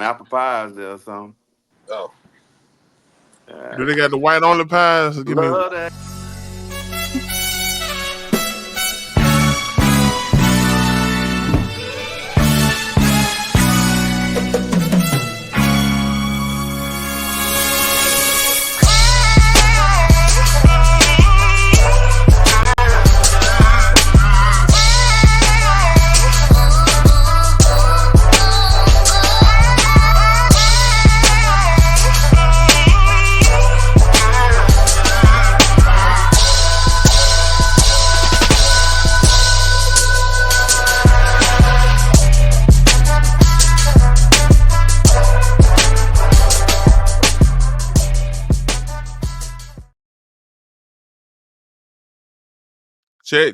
some apple pies there or something. Oh. Do they got the white only pies? Give me. Love that.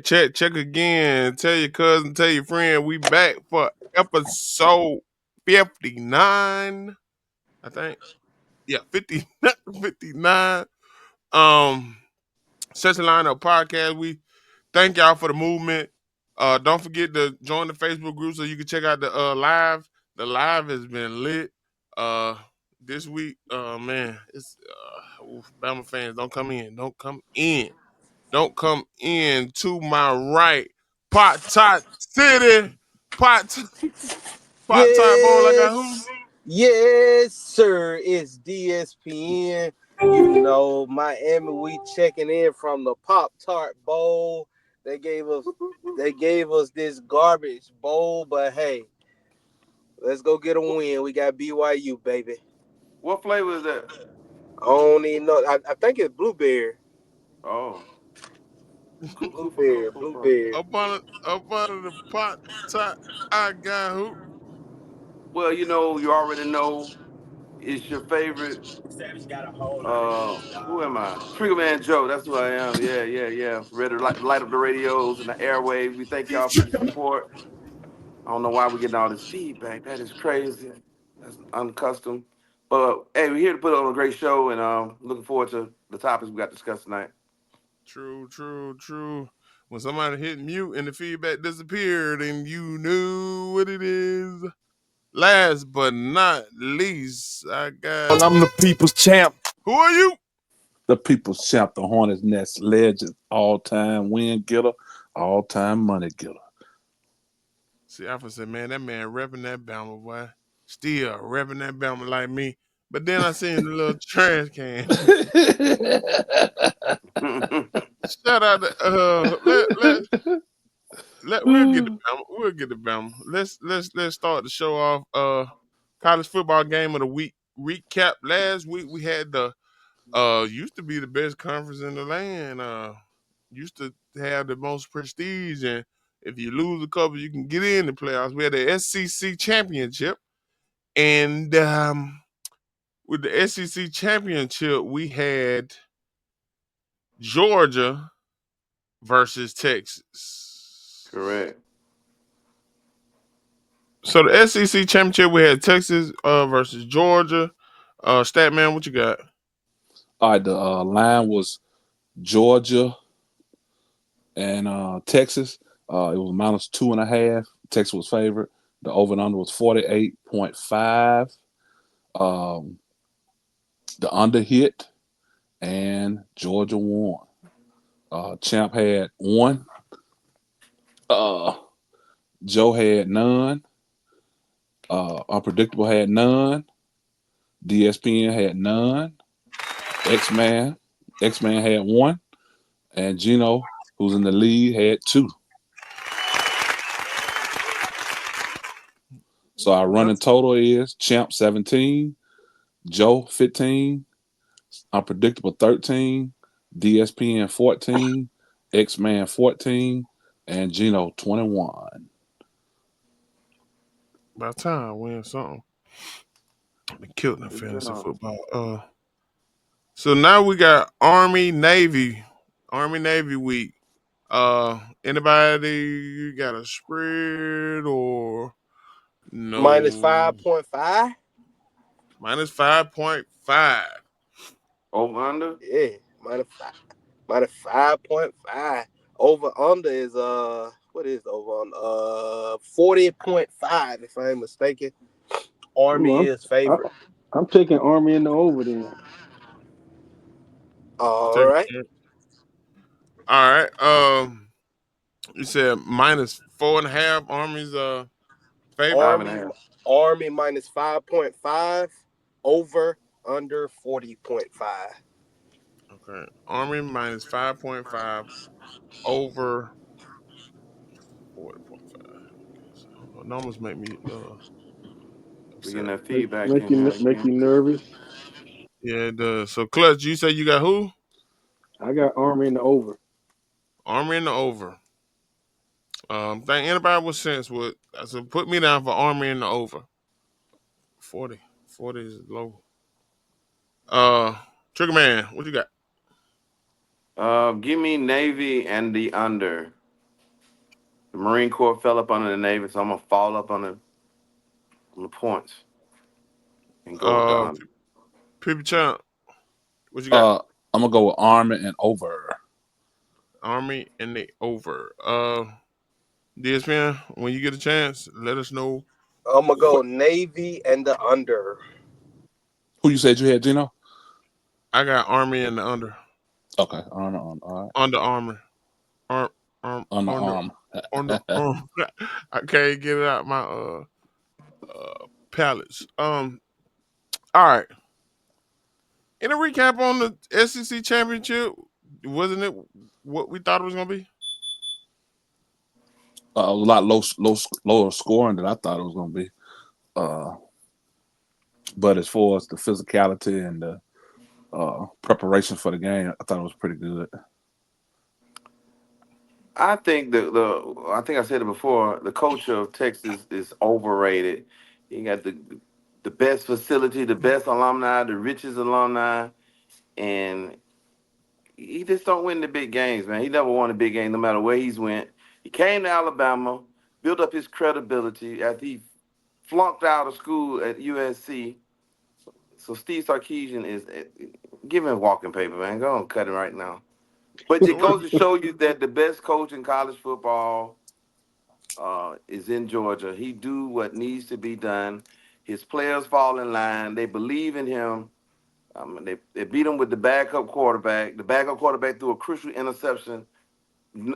Check again. Tell your cousin, tell your friend. We back for episode 59. I think. Yeah, 50, 59. Such a lineup podcast. We thank y'all for the movement. Don't forget to join the Facebook group so you can check out the live. The live has been lit. This week, man, it's Bama fans. Don't come in. Don't come in. Don't come in to my right. Pot Tot City. Pot Tot Bone like I who? Yes, sir. It's DSPN. You know, Miami. We checking in from the Pop-Tart Bowl. They gave us this garbage bowl, but hey, let's go get a win. We got BYU, baby. What flavor is that? I don't even know. I think it's blueberry. Oh. Blueberry. Up under the Pot Tot, I got who? Well, you already know it's your favorite. Who am I? Trigger Man Joe. That's who I am. Yeah. Ready to light up the radios and the airwaves. We thank y'all for the support. I don't know why we're getting all this feedback. That is crazy. That's unaccustomed. But hey, we're here to put on a great show, and looking forward to the topics we got discussed tonight. True. When somebody hit mute and the feedback disappeared, and you knew what it is. Last but not least, I got. Well, I'm the people's champ. Who are you? The people's champ, the Hornets Nest legend, all-time win getter, all-time money getter. See, Alpha said, man, that man repping that Bama, boy. Still repping that Bama like me. But then I seen the little trash can. Shout out to we'll get the Bama. We'll get the Bama. Let's start the show off. College football game of the week recap. Last week we had the used to be the best conference in the land. Used to have the most prestige, and if you lose a couple, you can get in the playoffs. We had the SEC championship, and with the SEC championship, we had Georgia versus Texas. Correct. So the SEC championship, we had Texas versus Georgia. Statman, what you got? All right, the line was Georgia and Texas. It was -2.5. Texas was favored. The over and under was 48.5. The under hit, and Georgia won. Champ had 1. Joe had none. Unpredictable had none. DSPN had none. X-Man had 1. And Gino, who's in the lead, had 2. So our running total is Champ 17, Joe 15, Unpredictable 13, DSPN 14, X-Man 14, and Gino 21. By the time I win something. I've been killed in fantasy football. So now we got Army Navy week. Anybody got a spread or no? -5.5. -5.5. Over under? Yeah, -5.5. Over under is what is over on 40.5 if I ain't mistaken. Army Ooh, is favorite. I'm taking Army in the over then. All Take right. it. All right. You said -4.5. Army's favorite. Five and a Army half. Army minus 5.5 over under 40.5. Okay. Army -5.5 over 40.5. Okay, so hold on. Numbers make me We getting upset. that Make feedback make in you here make you again. nervous. Yeah, it does. So Clutch, you say you got who? I got Army in the over. Army in the over. Think anybody with sense would so put me down for Army in the over. 40. 40 is low. Uh Trigger Man, what you got? Give me Navy and the under. The Marine Corps fell up under the Navy, so I'm gonna fall up on the points and go with the Uh under. People Champ, what you got? I'm gonna go with Army and over. Army and the over. DSPN, when you get a chance, let us know. I'm gonna go What Navy and the under. Who you said you had, Gino? I got Army and the under. Okay, all right, Under Armour. Arm on the under arm. I can't get it out my pallets. All right. In a recap on the SEC championship, wasn't it what we thought it was gonna be? A lot lower scoring than I thought it was gonna be. Uh, but as far as the physicality and the preparation for the game, I thought it was pretty good. I think I think I said it before. The culture of Texas is overrated. You got the best facility, the best alumni, the richest alumni, and he just don't win the big games, man. He never won a big game, no matter where he's went. He came to Alabama, built up his credibility after he flunked out of school at USC. So Steve Sarkisian is give him walking paper, man. Go on, cut him right now. But So it what goes to show you that the best coach in college football is in Georgia. He do what needs to be done. His players fall in line. They believe in him. They beat him with the backup quarterback. The backup quarterback threw a crucial interception.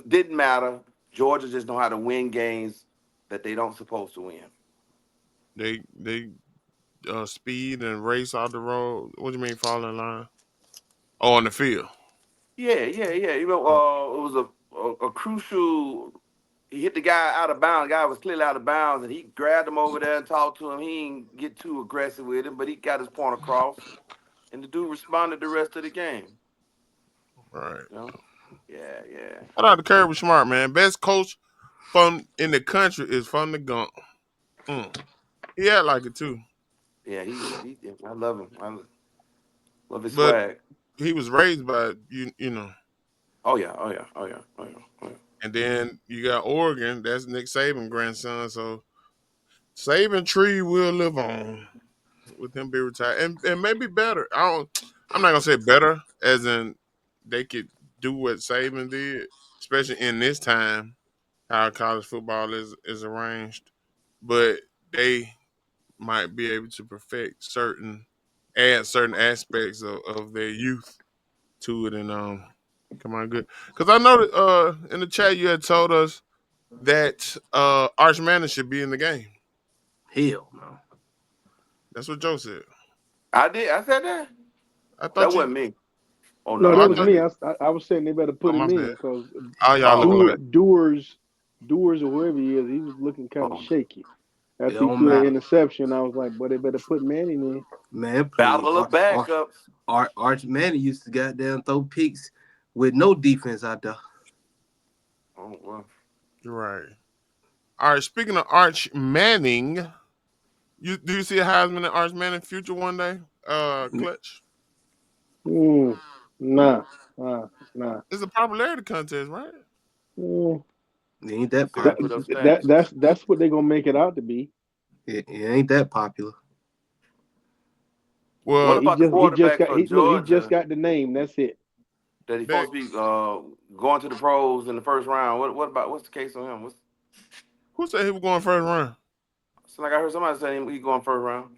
Didn't matter. Georgia just know how to win games that they don't supposed to win. they speed and race out the road. What do you mean fall in line? Oh, on the field. Yeah. It was a crucial. He hit the guy out of bounds. The guy was clearly out of bounds, and he grabbed him over there and talked to him. He didn't get too aggressive with him, but he got his point across. And the dude responded the rest of the game. Right. You know? Yeah. Shout out to Kirby Smart, man. Best coach from in the country is from the Gump. Mm. He had like it too. Yeah, I love him. I love his But swag. he was raised by you know. Oh yeah. And then you got Oregon, that's Nick Saban grandson. So Saban tree will live on with him be retired. And maybe better. I'm not gonna say better as in they could do what Saban did, especially in this time, how college football is arranged. But they might be able to perfect add certain aspects of their youth to it and come on good. Because I know that in the chat you had told us that Arch Manning should be in the game. Hell no. That's what Joe said. I did. I said that. I That thought you. wasn't me. Oh No, no, Oh, I that I was thought. me. didn't. I was saying they better Oh, put my him in bad. because All y'all Oh looking okay. back. Doers or whoever he is, he was looking kind of Oh. shaky. It After he don't threw that matter. interception, I was like, "Boy, they better put Manning in." Man, please. Battle of backups. Arch Manning used to goddamn throw picks with no defense out there. Oh well. You're right. All right. Speaking of Arch Manning, do you see a Heisman and Arch Manning future one day? Clutch. Mm, nah, nah, nah. It's a popularity contest, right? Mm, It ain't that See, they that, put popular. up stats. that's what they're gonna make it out to be. It ain't that popular. What Well, He about the just he just quarterback got for he look he just Georgia got the name. That's it. that he's they supposed to be going to the pros in the first round? What's the case on him? who said he was going first round? So like I heard somebody saying he going first round.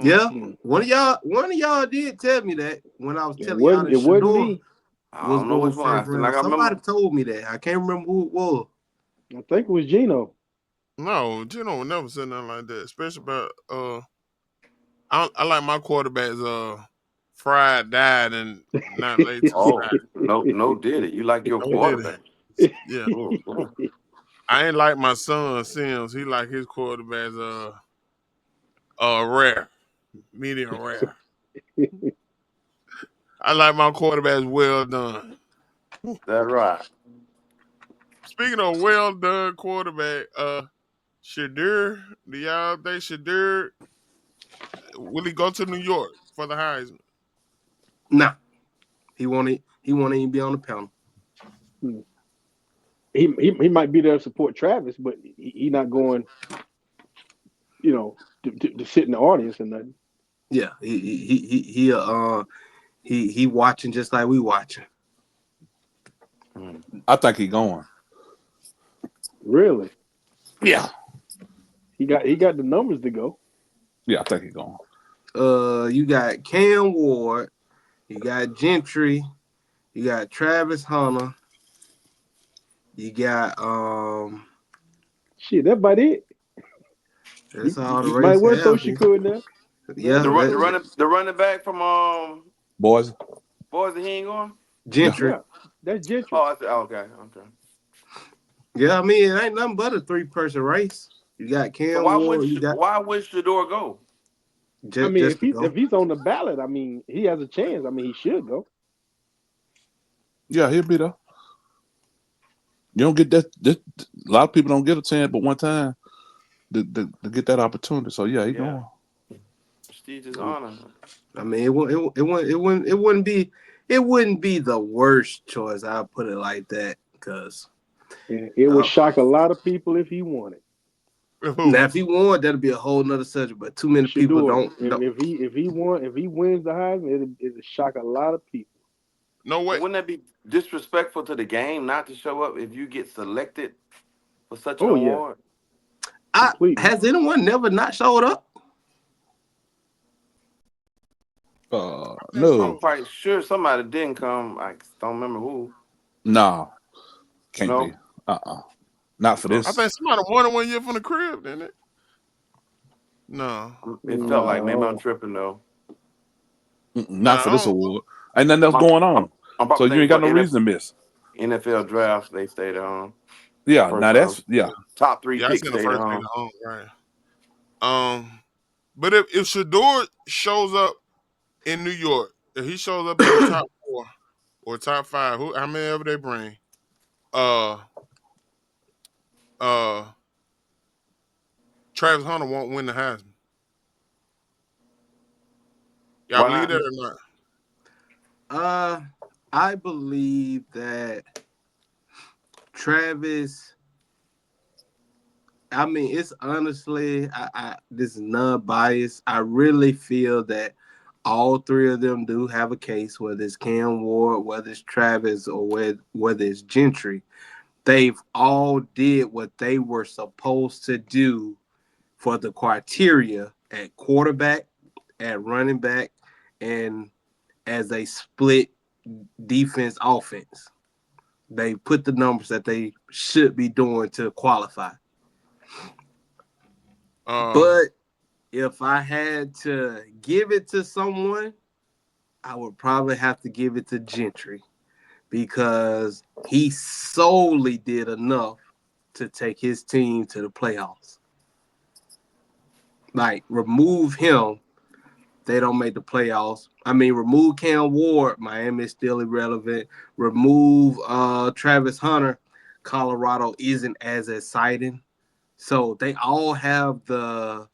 Yeah, Mm. one of y'all did tell me that when I was It telling y'all wasn't. that It wasn't Shador me. I was don't know going which one. first round. Like I Somebody remember. told me that. I can't remember who it was. I think it was Gino. No, Gino would never say nothing like that. Especially about I like my quarterbacks fried, died, and not laid to the Oh, side. no, did it? You like your No did quarterback? it. Yeah. Oh, boy. I ain't like my son Sims. He like his quarterbacks rare. Medium rare. I like my quarterbacks well done. That's right. Speaking of well done quarterback, Shadur, do y'all think Shadur will he go to New York for the Heisman? Nah, he won't even be on the panel. He might be there to support Travis, but he not going. You know, to sit in the audience and nothing. Yeah, he watching just like we watching. I think he going. Really, Yeah. he got the numbers to go. Yeah, I think he going. You got Cam Ward, you got Gentry, you got Travis Hunter, you got Shit, that's about it. that's all the You might race well throw have. Shakur in there. Yeah, The running back from Boys. Boise, he ain't going. Gentry. Yeah, that's Gentry. Oh, I said, okay. Yeah, I mean it ain't nothing but a 3-person race. You got So Cam Ward, you got why would Shador go? I mean, just to go. if he's on the ballot, I mean, he has a chance. I mean, he should go. Yeah, he'll be there. You don't get that. A lot of people don't get a chance, but one time to get that opportunity. So yeah, he going. Prestigious honor. I mean, it wouldn't be the worst choice. I'll put it like that, because And it would shock a lot of people if he won it. now if he won, that'll be a whole nother subject. But too many people Shador, don't. if he wins the Heisman, it'll shock a lot of people. No way. Wouldn't that be disrespectful to the game not to show up if you get selected for such an Oh yeah, award? completely. Has anyone never not showed up? I'm No, quite sure somebody didn't come. I don't remember who. nah, can't No? be. Not for I this. think somebody won it 1 year from the crib, didn't it? No. It felt like maybe I'm No. tripping though. Not for I this don't. award. Ain't nothing else I'm, going I'm, on. I'm So probably you thinking ain't got for no reason to miss. NFL drafts. They stayed on. Yeah, First now round. that's yeah. Top 3 Yeah, I picks seen the stayed first on. nigga on, right. But if Shador shows up in New York, if he shows up in the top 4 or top 5, how many ever they bring, Travis Hunter won't win the Heisman. Y'all Why believe not? that or not? I believe that Travis. I mean, it's honestly, this is non-biased. I really feel that all 3 of them do have a case, whether it's Cam Ward, whether it's Travis, or whether it's Gentry. They've all did what they were supposed to do for the criteria at quarterback, at running back, and as a split defense offense. They put the numbers that they should be doing to qualify. But if I had to give it to someone, I would probably have to give it to Gentry, because he solely did enough to take his team to the playoffs. Like, remove him, they don't make the playoffs. I mean, remove Cam Ward, Miami is still irrelevant. Remove Travis Hunter, Colorado isn't as exciting. So they all have the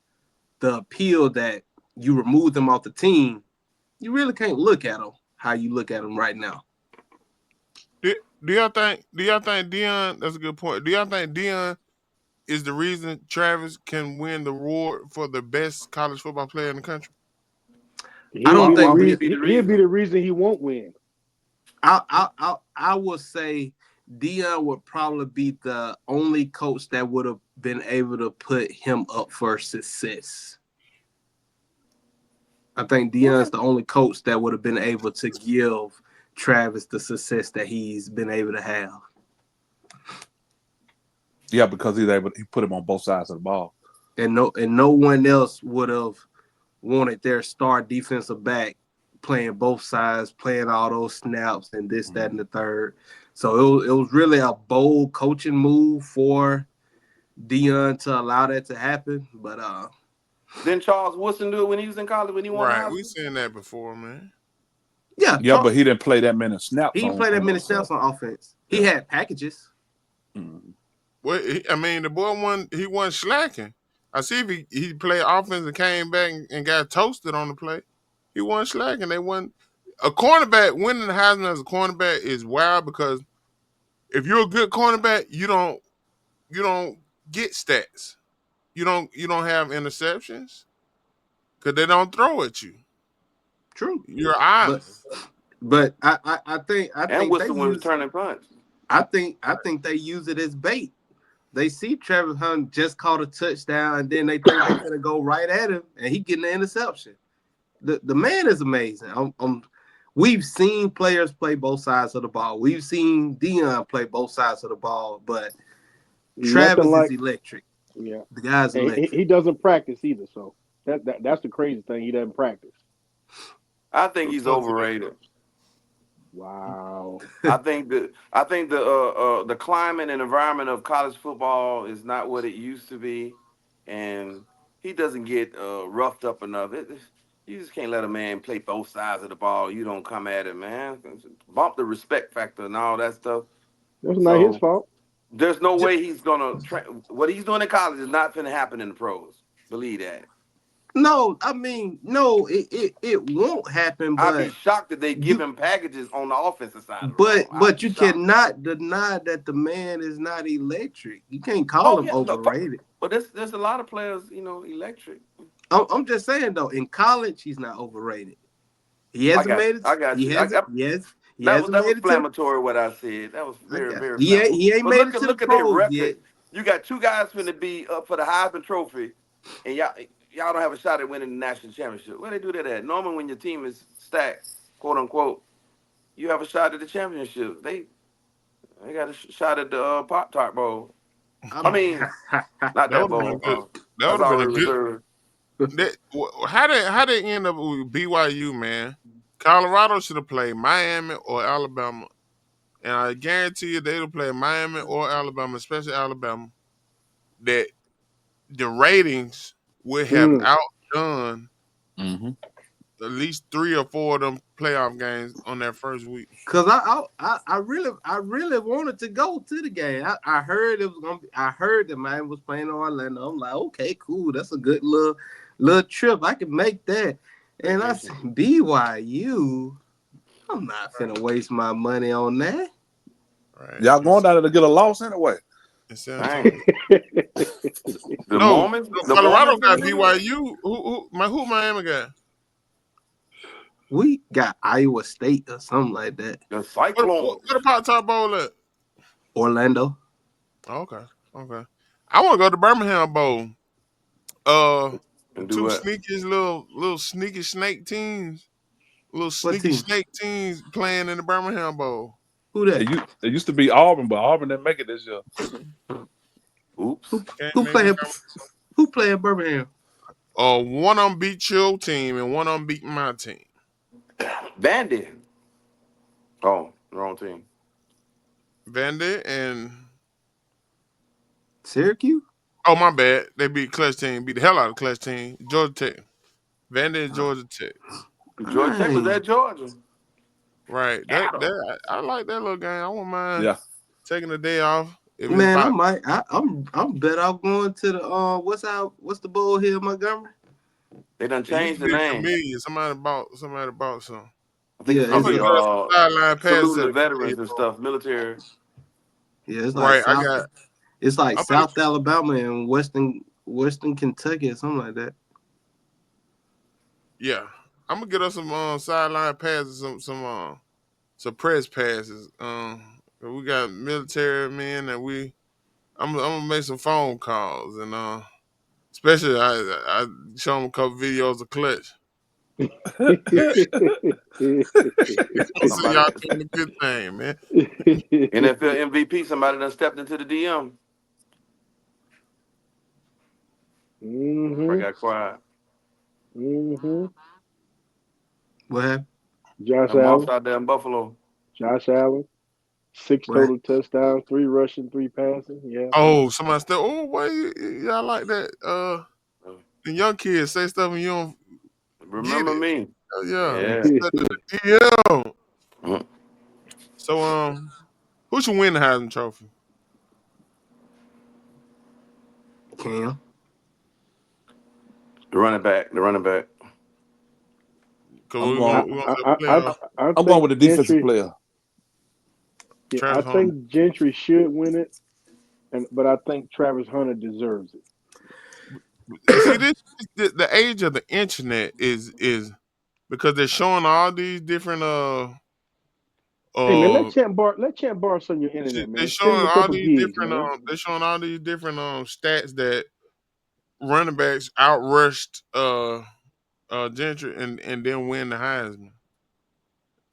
appeal that you remove them off the team, you really can't look at them how you look at them right now. Do y'all think Deion? That's a good point. Do y'all think Deion is the reason Travis can win the award for the best college football player in the country? I don't think He'll be the reason he won't win. I will say Dion would probably be the only coach that would have been able to put him up for success. I think Dion's the only coach that would have been able to give Travis the success that he's been able to have. Yeah, because he put him on both sides of the ball. And no one else would have wanted their star defensive back playing both sides, playing all those snaps and this, that, and the third. So it was really a bold coaching move for Dion to allow that to happen. But Didn't Charles Woodson do it when he was in college when he won the Right, we Heisman? seen that before, man. yeah, But he didn't play that many snaps. he didn't play that many snaps on offense. He had packages. Well, I mean, the boy he wasn't slacking. I see if he played offense and came back and got toasted on the play. He wasn't slacking. They wasn't. A cornerback winning the Heisman as a cornerback is wild because if you're a good cornerback, you don't get stats. You don't have interceptions because they don't throw at you. True. You're honest. But I think And Woodson they was use, returning punch. I think they use it as bait. They see Travis Hunt just caught a touchdown, and then they think they're gonna go right at him, and he getting the interception. The man is amazing. We've seen players play both sides of the ball. We've seen Dion play both sides of the ball, but Travis is electric. Yeah, the guy's electric. He doesn't practice either, so that's the crazy thing. He doesn't practice. I think he's overrated. Wow. I think the climate and environment of college football is not what it used to be, and he doesn't get roughed up enough. You just can't let a man play both sides of the ball. You don't come at him, man. Bump the respect factor and all that stuff. That's not his fault. There's no way he's gonna what he's doing in college is not going to happen in the pros. Believe that. No, I mean, no, it won't happen. But I'd be shocked if they give him packages on the offensive side. But you cannot deny that the man is not electric. You can't call him overrated. But there's a lot of players, electric. I'm just saying though, in college he's not overrated. He hasn't made it. I got you. That was inflammatory what I said. That was very, very. He ain't made it to the pros yet. You got two guys finna be up for the Heisman Trophy, and y'all don't have a shot at winning the national championship. Where they do that at? Normally, when your team is stacked, quote unquote, you have a shot at the championship. They got a shot at the Pop-Tart Bowl. I mean, not that bowl. That would have been a good. How they end up with BYU, man? Colorado should have played Miami or Alabama, and I guarantee you they'd have played Miami or Alabama, especially Alabama. That the ratings would have outdone at least 3 or 4 of them playoff games on that first week. Cause I really wanted to go to the game. I heard it was gonna be. I heard the man was playing in Orlando. I'm like, okay, cool. That's a good little trip. I can make that. And I said, BYU, I'm not finna waste my money on that. Right. Y'all going down there to get a loss anyway. Colorado got BYU. Who Miami got? We got Iowa State or something like that. The Cyclones. Where the Pop-Tart Bowl at? Orlando. Okay. I want to go to Birmingham Bowl. Two sneaky little sneaky snake teams. Little sneaky snake teams playing in the Birmingham Bowl. Who that? It used to be Auburn, but Auburn didn't make it this year. Oops. Who playing Birmingham? One of them beat your team and one of them beat my team. Vandy. Oh, wrong team. Vandy and Syracuse? Oh, my bad. They beat Clutch Team. Beat the hell out of Clutch Team. Georgia Tech. Vandy and Georgia Tech. Georgia Tech was at Georgia. Right. I like that little game. I wouldn't mind taking the day off. Man, I might. I'm better off going to the what's the bowl here in Montgomery? They done changed the name. Somebody bought some. I think I'm gonna go sideline pass the veterans and stuff, military. Yeah, it's like it's like South Alabama and Western Kentucky or something like that. Yeah, I'm gonna get us some sideline passes, some press passes. We got military men, and I'm gonna make some phone calls, and especially I show them a couple videos of Clutch. So Somebody y'all doing a good thing, man. NFL MVP. Somebody done stepped into the DM. I Mm-hmm. got quiet. Mm-hmm. What happened? Josh That Moss Allen. out there in Buffalo. Josh Allen. 6 What? total touchdowns, 3 rushing, 3 passing. Yeah. Oh, somebody said, "Oh, boy, y'all like that?" The young kids say stuff and you don't get Remember it. me? Oh, yeah, Yeah. stuff to the DM. Mhm. So, who should win the Heisman Trophy? Cam. The running back. The running back. Because I'm we're going. gonna I, do I, a playoff. I I'm going think with the defensive Gentry. player. Yeah, I Travis Hunter. think Gentry should win it, but I think Travis Hunter deserves it. See, the age of the internet is because they're showing all these different Hey man, uh let Champ borrow some of your internet, they're man. Send him showing a all couple these gigs, different man. stats that running backs outrushed Gentry and then win the Heisman.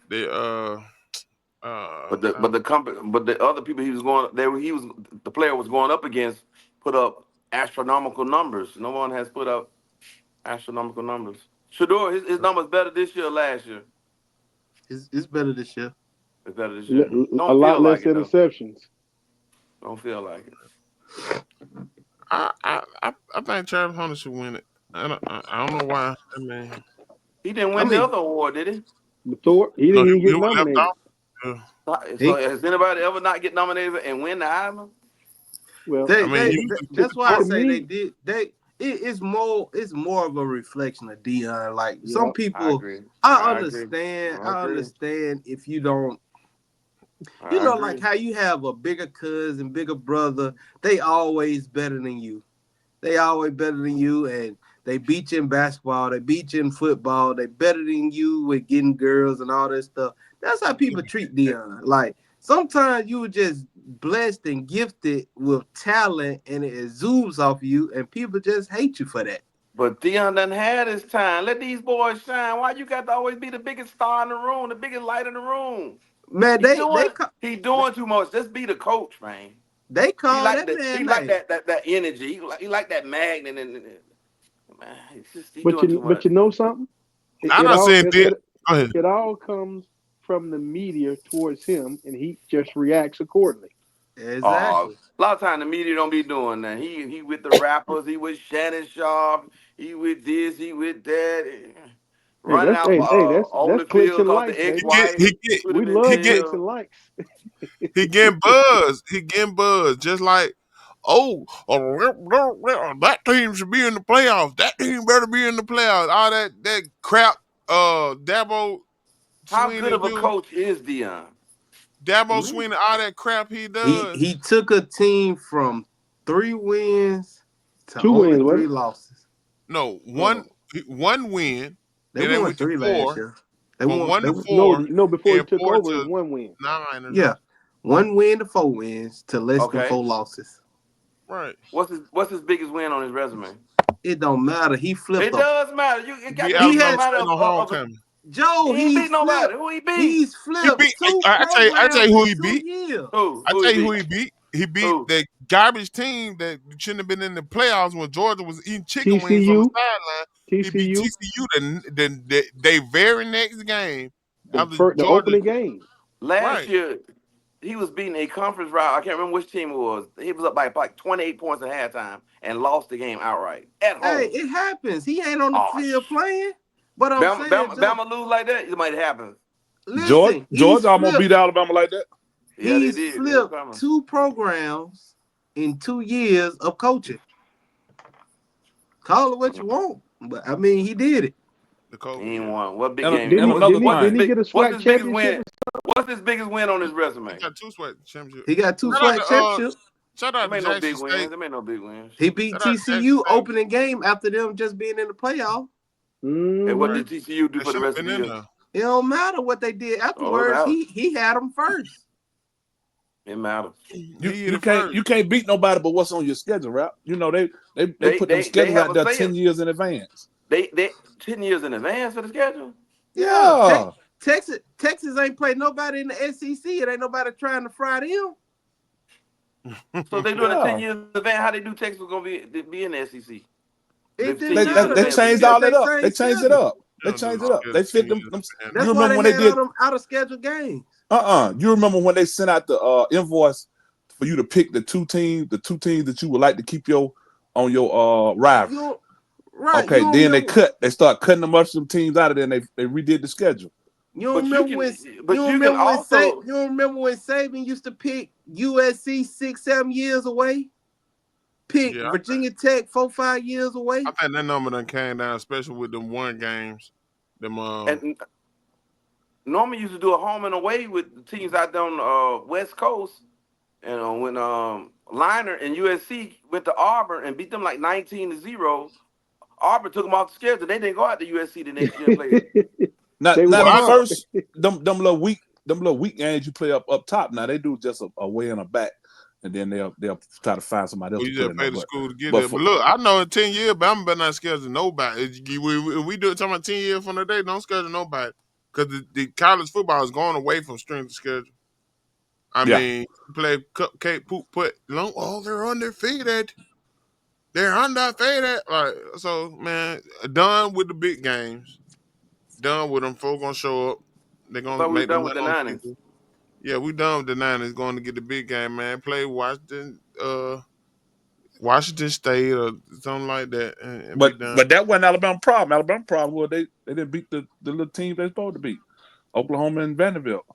They But the other people he was going the player was going up against put up astronomical numbers. No one has put up astronomical numbers. Shador, his numbers better this year or last year? It's better this year. It's better this year. A Don't feel lot less like it though. interceptions. Don't feel like it. I think Travis Hunter should win it. I don't know why. I mean, He didn't I win the mean, other award, did he? Thor, he no, didn't even he get was left nominated. off. Yeah. So he, has anybody ever not get nominated and win the Heisman? Well, they, I mean, they, usually they- that's why I to say they me, did. It's more of a reflection of Dion. Like some yeah, I people, agree. I I agree. understand. I I agree. understand if you don't. I agree. Like how you have a bigger cousin, bigger brother. They always better than you. They always better than you, and they beat you in basketball. They beat you in football. They better than you with getting girls and all that stuff. That's how people treat Dion. Like sometimes you were just blessed and gifted with talent, and it zooms off you, and people just hate you for that. But Dion done had his time. Let these boys shine. Why you got to always be the biggest star in the room, the biggest light in the room? Man, He doing he they, doing too much. Just be the coach, man. they He call like that that. He man like name. that energy. He like that magnet. And man, he but doing too much. you know something? It, I'm it not all saying it, that. it, Go ahead. it all comes from the media towards him, and he just reacts accordingly. Exactly. A lot of time the media don't be doing that. He with the rappers. He with Shannon Sharp. He with this. He with that. Hey, Running out on that's the clicks field and cause the likes, He baby. get ex-wife he get put We him in he love get clicks jail. and likes. he getting buzz. He getting buzz. Just like, that team should be in the playoffs. That team better be in the playoffs. All that crap. Dabo How good Sweeney of a do. coach is Dion? Dabo Man. Sweeney. All that crap he He does. he took a team from 3 wins to 2 only wins, 3 wasn't losses. No, Oh. one win. They Then they won went to 3 last 4. year. They From won. 1 They to won, No, 4, no. Before he and took 4 over, it was to 1 win. 9 or yeah, something. 1 win to 4 wins to less than Okay. 4 losses. Right. What's his biggest win on his resume? It don't matter. He flipped It a. does matter. Beat He It don't Alabama has matter State on homecoming. he Joe. ain't beat nobody. Who he beat? He's He flipped beat. 2 I tell programs you who in he 2 beat. years. I Who he tell you who he beat? beat. He beat Who? the garbage team that shouldn't have been in the playoffs when Georgia was eating chicken wings on the TCU, sideline. He beat TCU, TCU the very next game after the Georgia. opening game. Last Right. year, he was beating a conference rival. I can't remember which team it was. He was up by like 28 points at halftime and lost the game outright at Hey, home. it happens. He ain't on the Oh, field playing. But I'm saying, Joe, Bama lose like that, it might happen. listen, Georgia almost beat Alabama like that. Yeah, they he's did. They was flipped coming. 2 programs in 2 years of coaching. Call it what you want, but I mean, he did it. The He coach. ain't Yeah. won. What big And, game? Didn't and he? another Didn't he? What's his Didn't he thing, get a what's SWAC his biggest championship? win? What's his biggest win on his resume? He got 2 sweat championships. He got 2 Shout out SWAC to championships. shout Them out to ain't no Jackson big wins. State. Them ain't no big wins. He beat Shout out to Jackson TCU State. opening game after them just being in the playoff. And what Mm-hmm. Right. did TCU do They for the should have rest of been the in year? there. It don't matter what they did Oh, it afterwards. matters. He had them first. It matters. He hit it You first. can't beat nobody but what's on your schedule, right? You know they put them They schedules have out a there say. 10 years in advance. They 10 years in advance for the schedule. Yeah, Yeah. Texas ain't played nobody in the SEC. It ain't nobody trying to fry them. So they doing a 10 Yeah. years advance. How they do Texas gonna be in the SEC? It Live didn't 10 years in matter. They They advance for the changed still all schedule. that they up. same They changed it schedule. up. They They'll do changed the it up. They fit schedule them. 10 years in That's You why remember they when they had did? all them out of schedule games. You remember when they sent out the invoice for you to pick the two teams that you would like to keep on your rival. Right. Okay, then they start cutting the mushroom teams out of there, and they redid the schedule. You don't But you remember can when but you can also you don't remember when Saban used to pick USC 6-7 years away? Pick Yeah, Virginia Tech 4-5 years away. I think that number done came down, especially with them one games. Them and Norman used to do a home and away with the teams out there on the West Coast. And when Liner and USC went to Auburn and beat them like 19-0, Auburn took them off the schedule. They didn't go out to USC the next year and play. Not They not warm the up. first them little weak games you play up top. Now they do just a way and a back, and then they'll try to find somebody else we to put just in pay there. the school to get But there. But look, I know in 10 years, but I'm better not schedule nobody. We do it talking about 10 years from today, don't schedule nobody. Because the college football is going away from strength of schedule. I Yeah. mean, you play cupcake, poop, put, long. Oh, they're undefeated. They're undefeated. Like, so, man, done with the big games. Done with them. Folks gonna show up. They're I gonna thought we were make the done with money the on Niners. people. Yeah, we done with the Niners going to get the big game, man. Play Washington State or something like that and be but done. but that wasn't Alabama problem. Alabama problem was they didn't beat the little team they're supposed to beat, Oklahoma and Vanderbilt.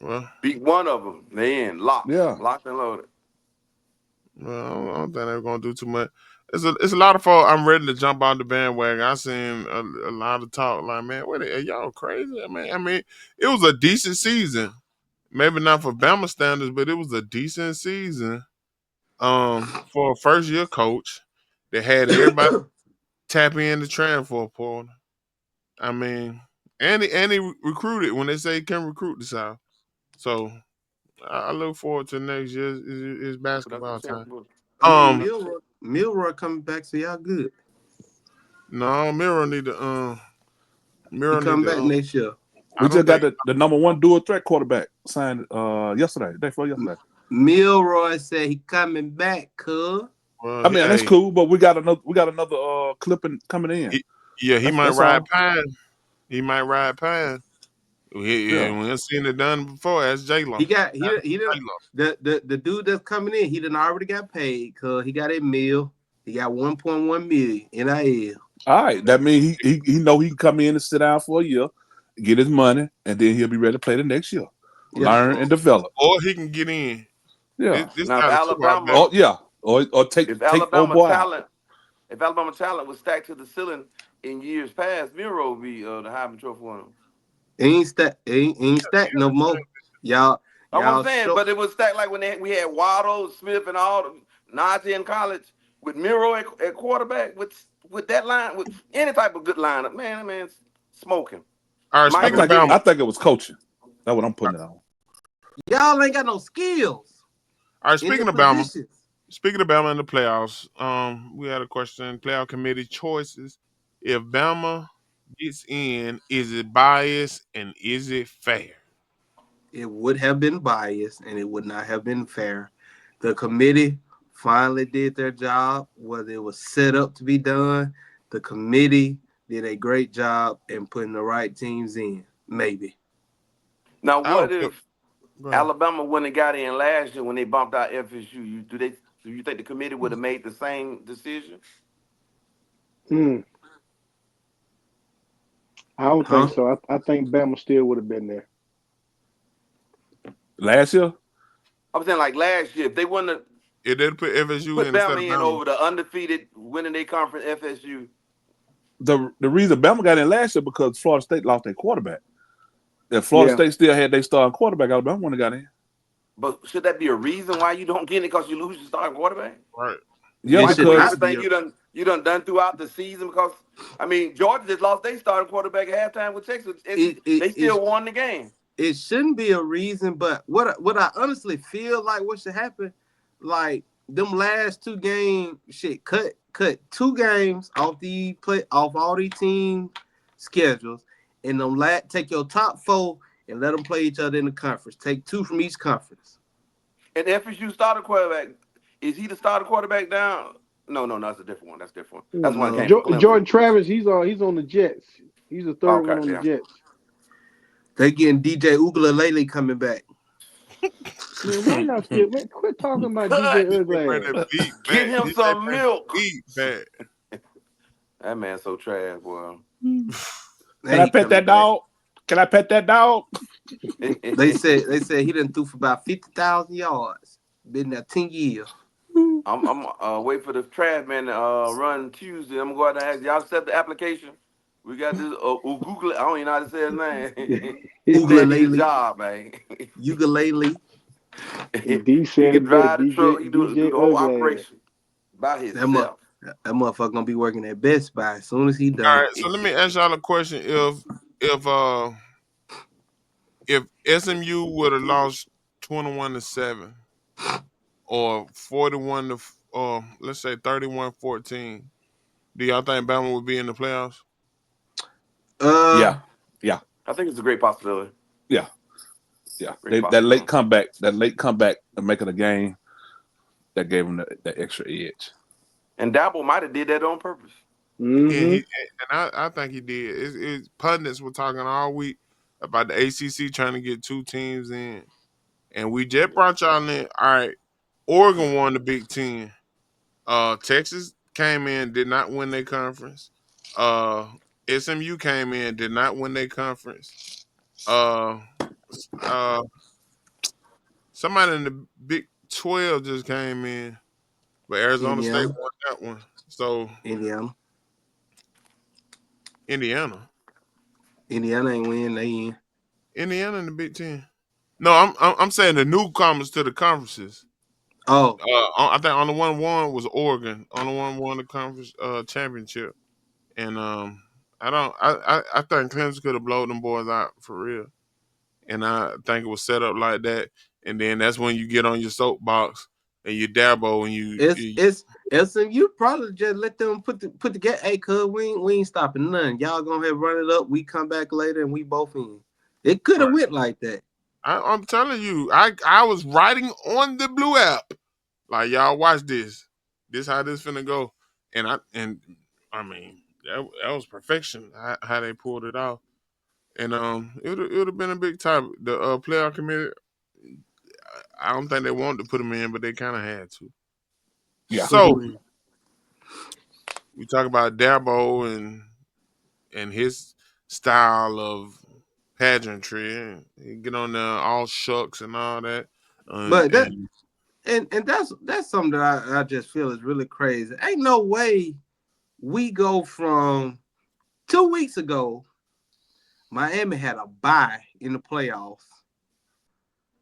Well, Beat one of them. They in locked Yeah. and loaded. I don't think they're gonna do too much. It's a lot of folks. I'm ready to jump on the bandwagon. I seen a lot of talk like, man, what are y'all crazy? I mean, it was a decent season. Maybe not for Bama standards, but it was a decent season. For a first year coach that had everybody tap in the transfer portal. I mean, and he recruited when they say he can recruit the South. So I look forward to next year is basketball time. I mean, Milroy coming back, so y'all good. No, Miro need to He come back next year. We I don't just got think the number one dual threat quarterback signed yesterday, day before yesterday. Milroy said he coming back, cuz. well, I mean, that's cool, but we got another clipping coming in. He might that's ride all. Pine. He might ride Pine. We ain't seen it done before. That's J-Lo. He the dude that's coming in, he done already got paid because he got a meal. He got 1.1 million NIL. All right, that means he know he can come in and sit down for a year, get his money, and then he'll be ready to play the next year. Learn and develop. Or he can get in. Yeah. This Now, if kind of Alabama, Oh yeah. Or take Alabama old boy talent, if Alabama talent was stacked to the ceiling in years past, Miro would be the Heisman Trophy winner. Ain't stacked no more. Y'all I'm saying, but it was stacked like when we had Waddle, Smith, and all the Najee in college with Miro at quarterback with that line with any type of good lineup. Man, that man's smoking. All right, speaking of Bama, I think it was coaching. That's what I'm putting it on. Y'all ain't got no skills. All right, speaking of Bama in the playoffs, we had a question: playoff committee choices. If Bama gets in, is it biased and is it fair? It would have been biased and it would not have been fair. The committee finally did their job, whether it was set up to be done. The committee did a great job in putting the right teams in. Maybe. Now, what if Alabama wouldn't have got in last year when they bumped out FSU? Do you think the committee would have made the same decision? I don't think so. I think Bama still would have been there. Last year? I was saying like last year, if they wouldn't have if they'd put FSU put in instead Bama of in Bama. over the undefeated winning their conference FSU. The reason Bama got in last year because Florida State lost their quarterback. If Florida State still had their starting quarterback, Alabama wouldn't have got in. But should that be a reason why you don't get it because you lose your starting quarterback? Right. Yeah, because everything you done throughout the season. Because I mean, Georgia just lost their starting quarterback at halftime with Texas. They still won the game. it shouldn't be a reason, but what I honestly feel like what should happen, like them last 2 games, shit, cut 2 games off all the team schedules, and them take your top 4 and let them play each other in the conference. Take 2 from each conference. And FSU starter quarterback, is he the starter quarterback down? No, that's a different one. That's different. That's one came from Clemson. Jordan Travis, he's on the Jets. He's the third one on the Jets. They getting DJ Uiagalelei coming back. Man, why y'all still quit talking about DJ Uiagalelei? Get him some milk. Back. That man's so trash, boy. Can I pet that dog? Can I pet that dog? They said he done threw for about 50,000 yards. Been there 10 years. I'm wait for the trash man to run Tuesday. I'm gonna go out and ask y'all set the application. We got this Google. I don't even know how to say his name. Uiagalelei job, man. Uiagalelei. D said he can drive the DJ, truck. He do the whole Uiagalelei. operation by himself. That motherfucker gonna be working at Best Buy as soon as he done. All right, so let me ask y'all a question. If SMU would have lost 21-7 or 41 to or let's say 31-14, do y'all think Bama would be in the playoffs? Yeah. I think it's a great possibility. Yeah. That late comeback of making a game that gave them that extra edge. And Dabo might have did that on purpose. Mm-hmm. I think he did. Pundits were talking all week about the ACC trying to get 2 teams in, and we just brought y'all in. All right, Oregon won the Big Ten. Texas came in, did not win their conference. SMU came in, did not win their conference. Somebody in the Big 12 just came in, but Arizona State won that one. So Indiana ain't win. They in. Indiana in the Big Ten. No, I'm saying the newcomers to the conferences. Oh, I think on the one won was Oregon. On the one won the conference championship, and I think Clemson could have blown them boys out for real, and I think it was set up like that. And then that's when you get on your soapbox and you Dabo and it's SMU probably just let them put the get. Hey, cuz we ain't stopping none. Y'all gonna have run it up. We come back later and we both in. It could have went like that. I'm telling you, I was writing on the Blue app like, y'all watch this. This how this finna go, and I mean that was perfection how they pulled it off, and it would have been a big time. The playoff committee, I don't think they wanted to put them in, but they kind of had to. Yeah. So we talk about Dabo and his style of pageantry, and he get on there all shucks and all that. But that's something that I just feel is really crazy. Ain't no way we go from 2 weeks ago, Miami had a bye in the playoffs,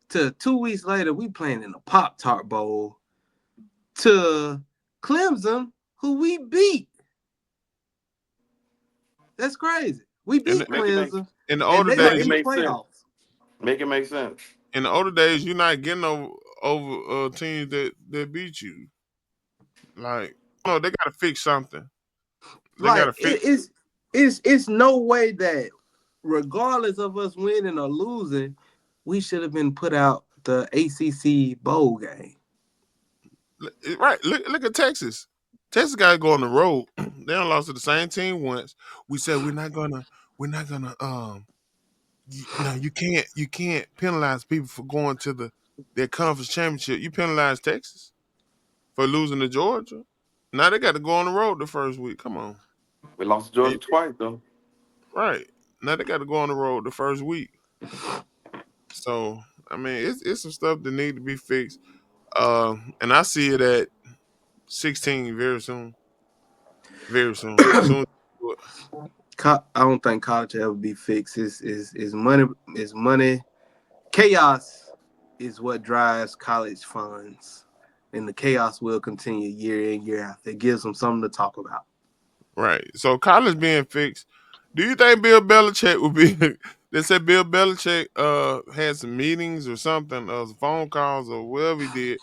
to 2 weeks later we playing in the Pop-Tart Bowl, to Clemson, who we beat. That's crazy. We beat Clemson. In the older days, Make it make sense. In the older days, you're not getting over teams that beat you. Like, no, they gotta fix something. It's no way that regardless of us winning or losing, we should have been put out the ACC bowl game. Right. Look at Texas. Texas got to go on the road. They done lost to the same team once. We said we're not gonna you can't penalize people for going to their conference championship. You penalize Texas for losing to Georgia. Now they got to go on the road the first week. Come on. We lost to Georgia twice though. Right. Now they got to go on the road the first week. So I mean, it's some stuff that need to be fixed. And I see it at 16 very soon. Very soon. I don't think college will ever be fixed. Is money. Is money. Chaos is what drives college funds, and the chaos will continue year in, year out. It gives them something to talk about. Right. So college being fixed. Do you think Bill Belichick would be They said Bill Belichick had some meetings or something, some phone calls or whatever he did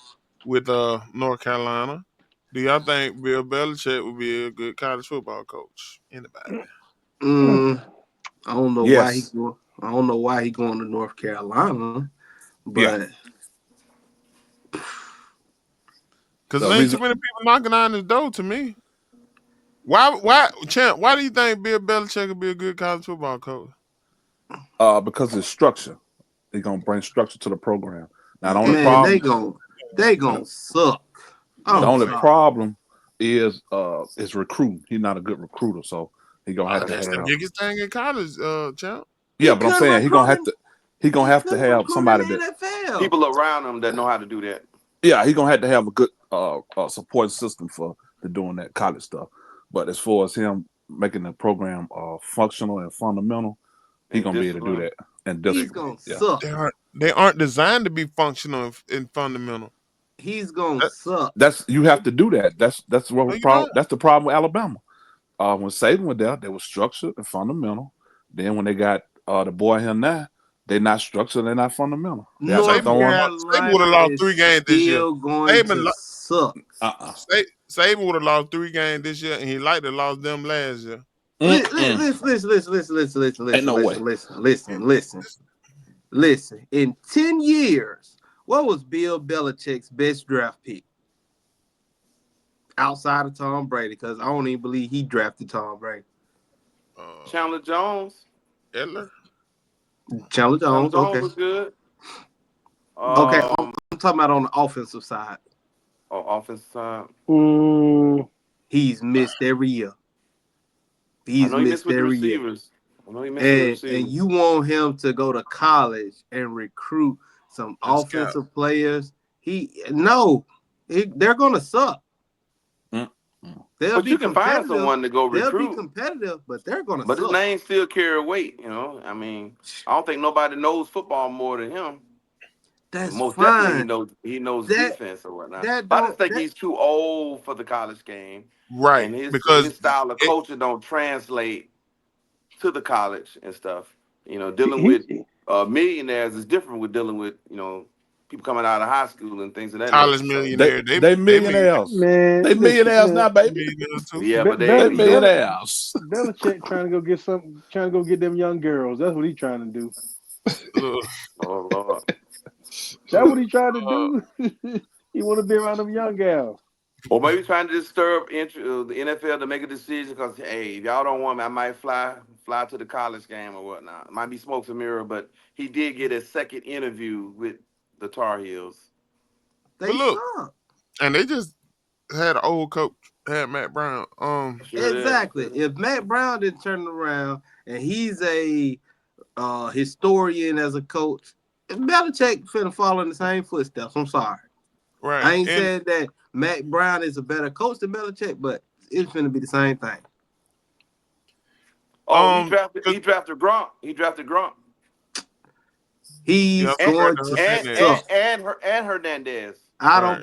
with North Carolina. Do y'all think Bill Belichick would be a good college football coach? Anybody? I don't know why he Yes. go. I don't know why he going to North Carolina, Yeah. but Because The there ain't too reason many people knocking on his door to me. Why, Champ? Why do you think Bill Belichick would be a good college football coach? because it's structure. He's gonna bring structure to the program. Now the only man, problem they gonna suck. the I'm only sorry. problem is recruiting. He's not a good recruiter, so he gonna have to That's the have biggest thing in college, Champ. He but I'm couldn't saying recruit in. he gonna He have to couldn't have recruit in somebody the that NFL. People around him that know how to do that. he gonna have a good support system for doing that college stuff. But as far as him making the program functional and fundamental, he And gonna be able to do discipline. that and He's discipline. gonna Yeah. suck. They aren't designed to be functional and fundamental. He's gonna That, suck. That's you have to do that. That's no, what you're not. problem. That's the problem with Alabama. When Saban was there, they were structured and fundamental. Then when they got the boy here now, they're not structured. They're not fundamental. They out there North throwing. Saban would have Carolina lost is 3 games this year. still going Saban, to suck. Saban would have lost 3 games this year, and he likely lost them last year. Ain't no way. Listen. In 10 years, what was Bill Belichick's best draft pick? Outside of Tom Brady, because I don't even believe he drafted Tom Brady. Chandler Jones. Edler? Chandler Chandler Jones, Jones okay. was good. Okay, I'm talking about on the offensive side. Offensive side. He's missed every year. I know he missed with the receivers. And you want him to go to college and recruit some offensive players. They're gonna suck. But you can find someone to go recruit. They'll be competitive, but they're gonna But suck. his name still carry weight, I mean, I don't think nobody knows football more than him. That's most fine. definitely he knows defense or whatnot. That But I just don't. think he's too old for the college game. Right. And Because his style of coaching don't translate to the college and stuff. Dealing with millionaires is different with dealing with, people coming out of high school and things of that college nature. So, millionaire. They millionaires. Man, They millionaires now, baby. millionaires too. yeah, but They they millionaires. Belichick trying to go get them young girls. That's what he's trying to do. Look, oh Lord. That's what he's trying to do. He want to be around them young gals. Or maybe trying to disturb the NFL to make a decision because, hey, if y'all don't want me, I might fly to the college game or whatnot. It might be smoke and mirror, but he did get a second interview with the Tar Heels. They suck. And they just had an old coach, had Matt Brown. Exactly. If Matt Brown didn't turn it around and he's a historian as a coach, Belichick finna fall in the same footsteps. I'm sorry. Right. I ain't saying that Matt Brown is a better coach than Belichick, but it's finna be the same thing. Oh, he drafted Gronk. He's going to suck. And Hernandez. I don't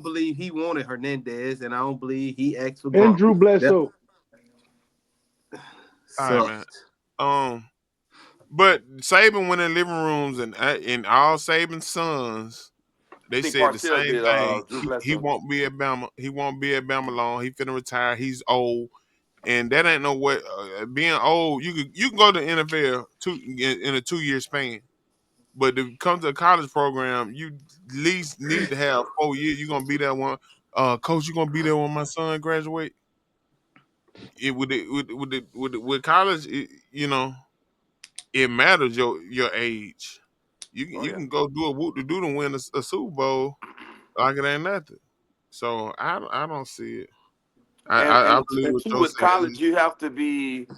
believe he wanted Hernandez, and I don't believe he asked for Gronk. And Drew Bledsoe. All right, man. But Saban went in living rooms and all Saban's sons, they said the same thing. He won't be at Bama. He won't be at Bama long. He finna retire. He's old, and that ain't no way. Being old, you can go to the NFL in a 2-year span, but to come to a college program, you at least need to have 4 years. You're gonna be there one. Coach, you're gonna be there when my son graduate. With college, it matters your age. You can go do a whoop to do to win a Super Bowl like it ain't nothing. So I don't see it. I believe what too, you're with saying. college, you have to be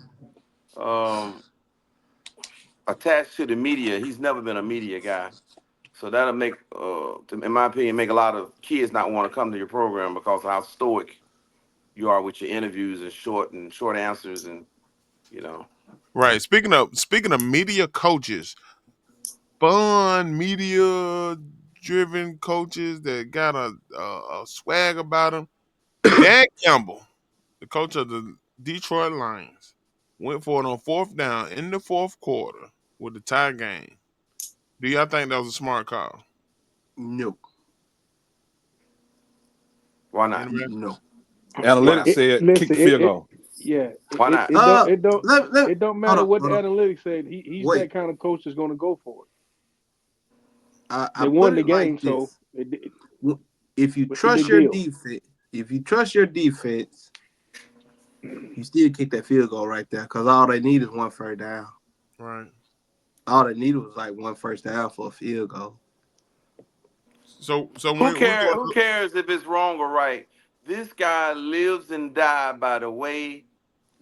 attached to the media. He's never been a media guy, so that'll make, in my opinion, make a lot of kids not want to come to your program because of how stoic you are with your interviews and short answers and. Right. Speaking of media coaches, fun media driven coaches that got a swag about them. Dan Campbell, the coach of the Detroit Lions, went for it on 4th down in the 4th quarter with the tie game. Do y'all think that was a smart call? No. Why not? Anybody? No. Analytics said kick the field goal. Why not? It don't matter hold what on. the analytics said. He's Wait. that kind of coach that's going to go for it. I They won put the it like game, so this. If you what's the trust big your deal? defense, you still kick that field goal right there because all they need is 1 first down. Right. All they needed was like 1 first down for a field goal. So Who cares if it's wrong or right? This guy lives and dies by the way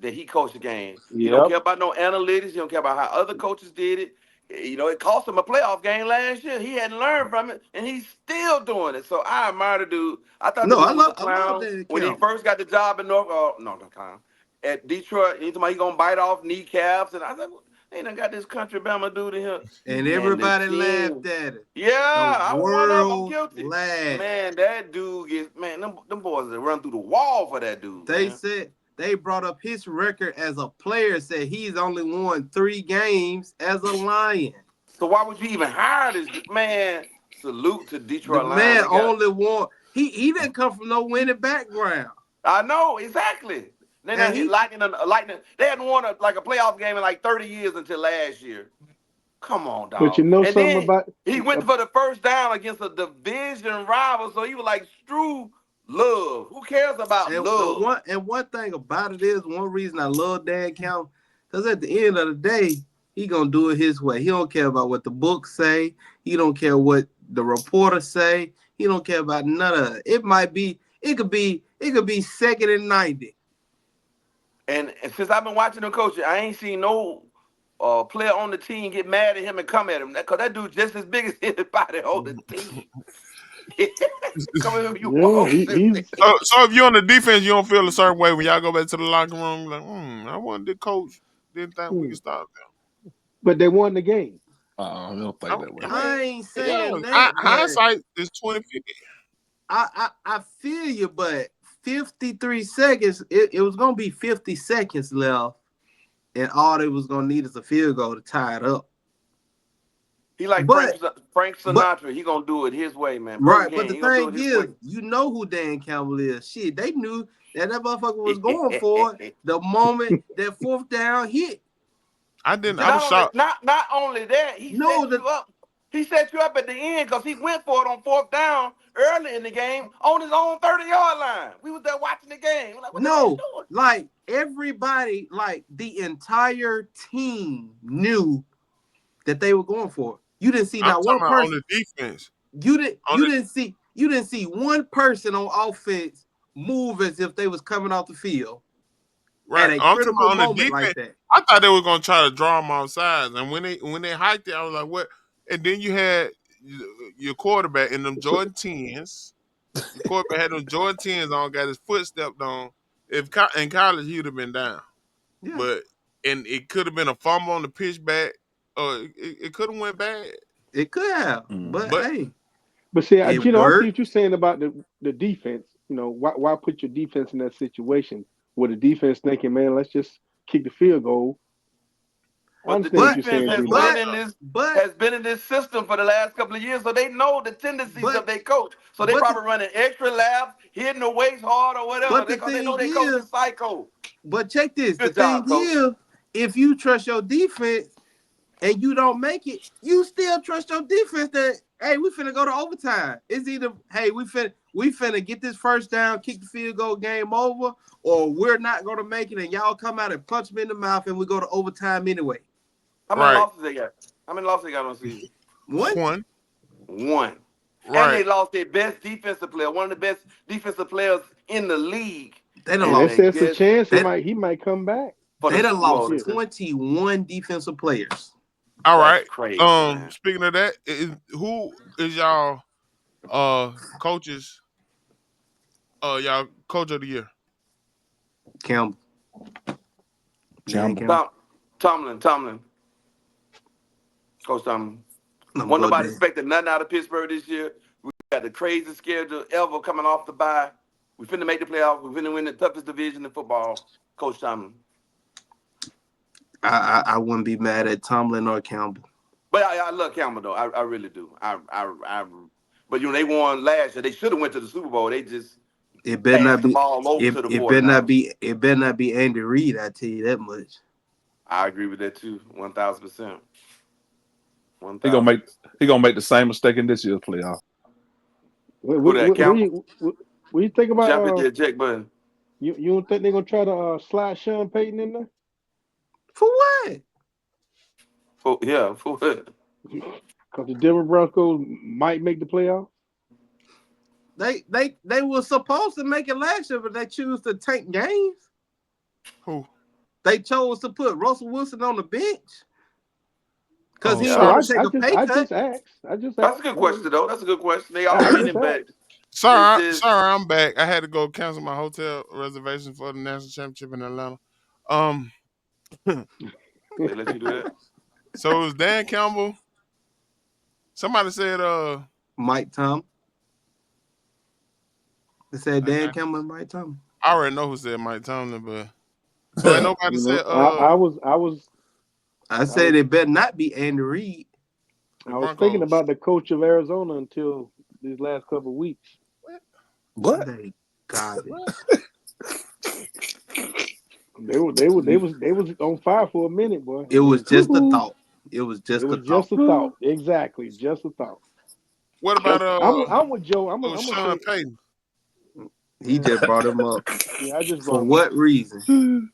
that he coached the game. He don't care about no analytics. He don't care about how other coaches did it. You know, it cost him a playoff game last year. He hadn't learned from it, and he's still doing it. So I admire the dude. I thought the dude was a clown when he first got the job in at Detroit. He told me he gonna bite off kneecaps, and I said, "Ain't done got this country Bama dude in here." And everybody laughed at it. Yeah, I was one of them. I'm World guilty. laughed. Man, that dude gets them boys that run through the wall for that dude. They said they brought up his record as a player, said he's only won 3 games as a Lion. So why would you even hire this man? Salute to Detroit Lions. The man only won. He didn't come from no winning background. I know, exactly. They hadn't won a playoff game in like 30 years until last year. Come on, dog. But you know something about he went for the first down against a division rival, so he was like, screw Love. Who cares about Love? One thing about it is, one reason I love Dan Campbell, because at the end of the day, he gonna do it his way. He don't care about what the books say. He don't care what the reporters say. He don't care about none of it. It could be 2nd and 90. And since I've been watching him coach, I ain't seen no player on the team get mad at him and come at him. Because that dude's just as big as anybody on the team. So if you're on the defense, you don't feel a certain way when y'all go back to the locker room. Like, I wanted the coach. Didn't think we could stop them. But they won the game. I don't think that way. I ain't saying that. Hindsight is 20/50. I feel you, but 53 seconds. It was gonna be 50 seconds left, and all they was gonna need is a field goal to tie it up. He like Frank Sinatra. He gonna do it his way, man. Right, but the thing is, you know who Dan Campbell is. Shit, they knew that motherfucker was going for it the moment that 4th down hit. I was shocked. Not only that, he set you up. He set you up at the end because he went for it on 4th down early in the game on his own 30-yard line. We was there watching the game. Like everybody, like the entire team knew that they were going for it. You didn't see not one person on the defense. You didn't see one person on offense move as if they was coming off the field. Right, at a critical moment like that. I thought they were gonna try to draw them outside, and when they hiked it, I was like, "What?" And then you had your quarterback in them Jordan 10s. The quarterback had them Jordan 10s on, got his foot stepped on. If in college he would have been down, but it could have been a fumble on the pitch back, or it could have went bad. It could have, but hey. But see, I see what you're saying about the defense. You know, why put your defense in that situation where the defense thinking, man, let's just kick the field goal. But the defense has been in this system for the last couple of years, so they know the tendencies of their coach. So they probably running extra laps, hitting the weights hard or whatever. They know their coach is psycho. But check this. The thing is, if you trust your defense and you don't make it, you still trust your defense that, hey, we finna go to overtime. It's either, hey, we finna get this first down, kick the field goal, game over, or we're not gonna make it and y'all come out and punch me in the mouth and we go to overtime anyway. How many losses they got? How many losses they got on the season? One. Right. And they lost their best defensive player, one of the best defensive players in the league. They done lost. There's a chance he might come back. They done lost 21 defensive players. All right. Crazy, speaking of that, who is y'all coaches? Y'all coach of the year? Campbell. Tomlin. Coach Tomlin. Wasn't nobody expecting nothing out of Pittsburgh this year. We got the craziest schedule ever coming off the bye. We finna make the playoffs. We finna win the toughest division in football. Coach Tomlin. I wouldn't be mad at Tomlin or Campbell. But I love Campbell though. I really do. But they won last year. They should have went to the Super Bowl. They just It better not passed the be. ball over to the It better 49ers. not be. It better not be Andy Reid. I tell you that much. I agree with that too. 1,000%. He gonna make the same mistake in this year's playoff. What you think about? Jumping check button. You don't think they're gonna try to slide Sean Payton in there? For what? For what? Because the Denver Broncos might make the playoffs. They were supposed to make it last year, but they choose to tank games. Who? They chose to put Russell Wilson on the bench because he yeah. wanted to take a pay cut. I just asked. That's a good question, though. That's a good question. They all running back. Sorry, I'm back. I had to go cancel my hotel reservation for the national championship in Atlanta. They let you do that. So it was Dan Campbell. Somebody said Mike Tom. They said Dan Campbell and Mike Tom. I already know who said Mike Tomlin, but so ain't nobody said I said it better not be Andy Reid. I was thinking about the coach of Arizona until these last couple of weeks. What? They got it. They was on fire for a minute, boy. It was just a thought. It was just a thought. Exactly, just a thought. What about I'm with Joe. I'm Sean Payton? He just brought him up. Yeah, I just brought For what reason?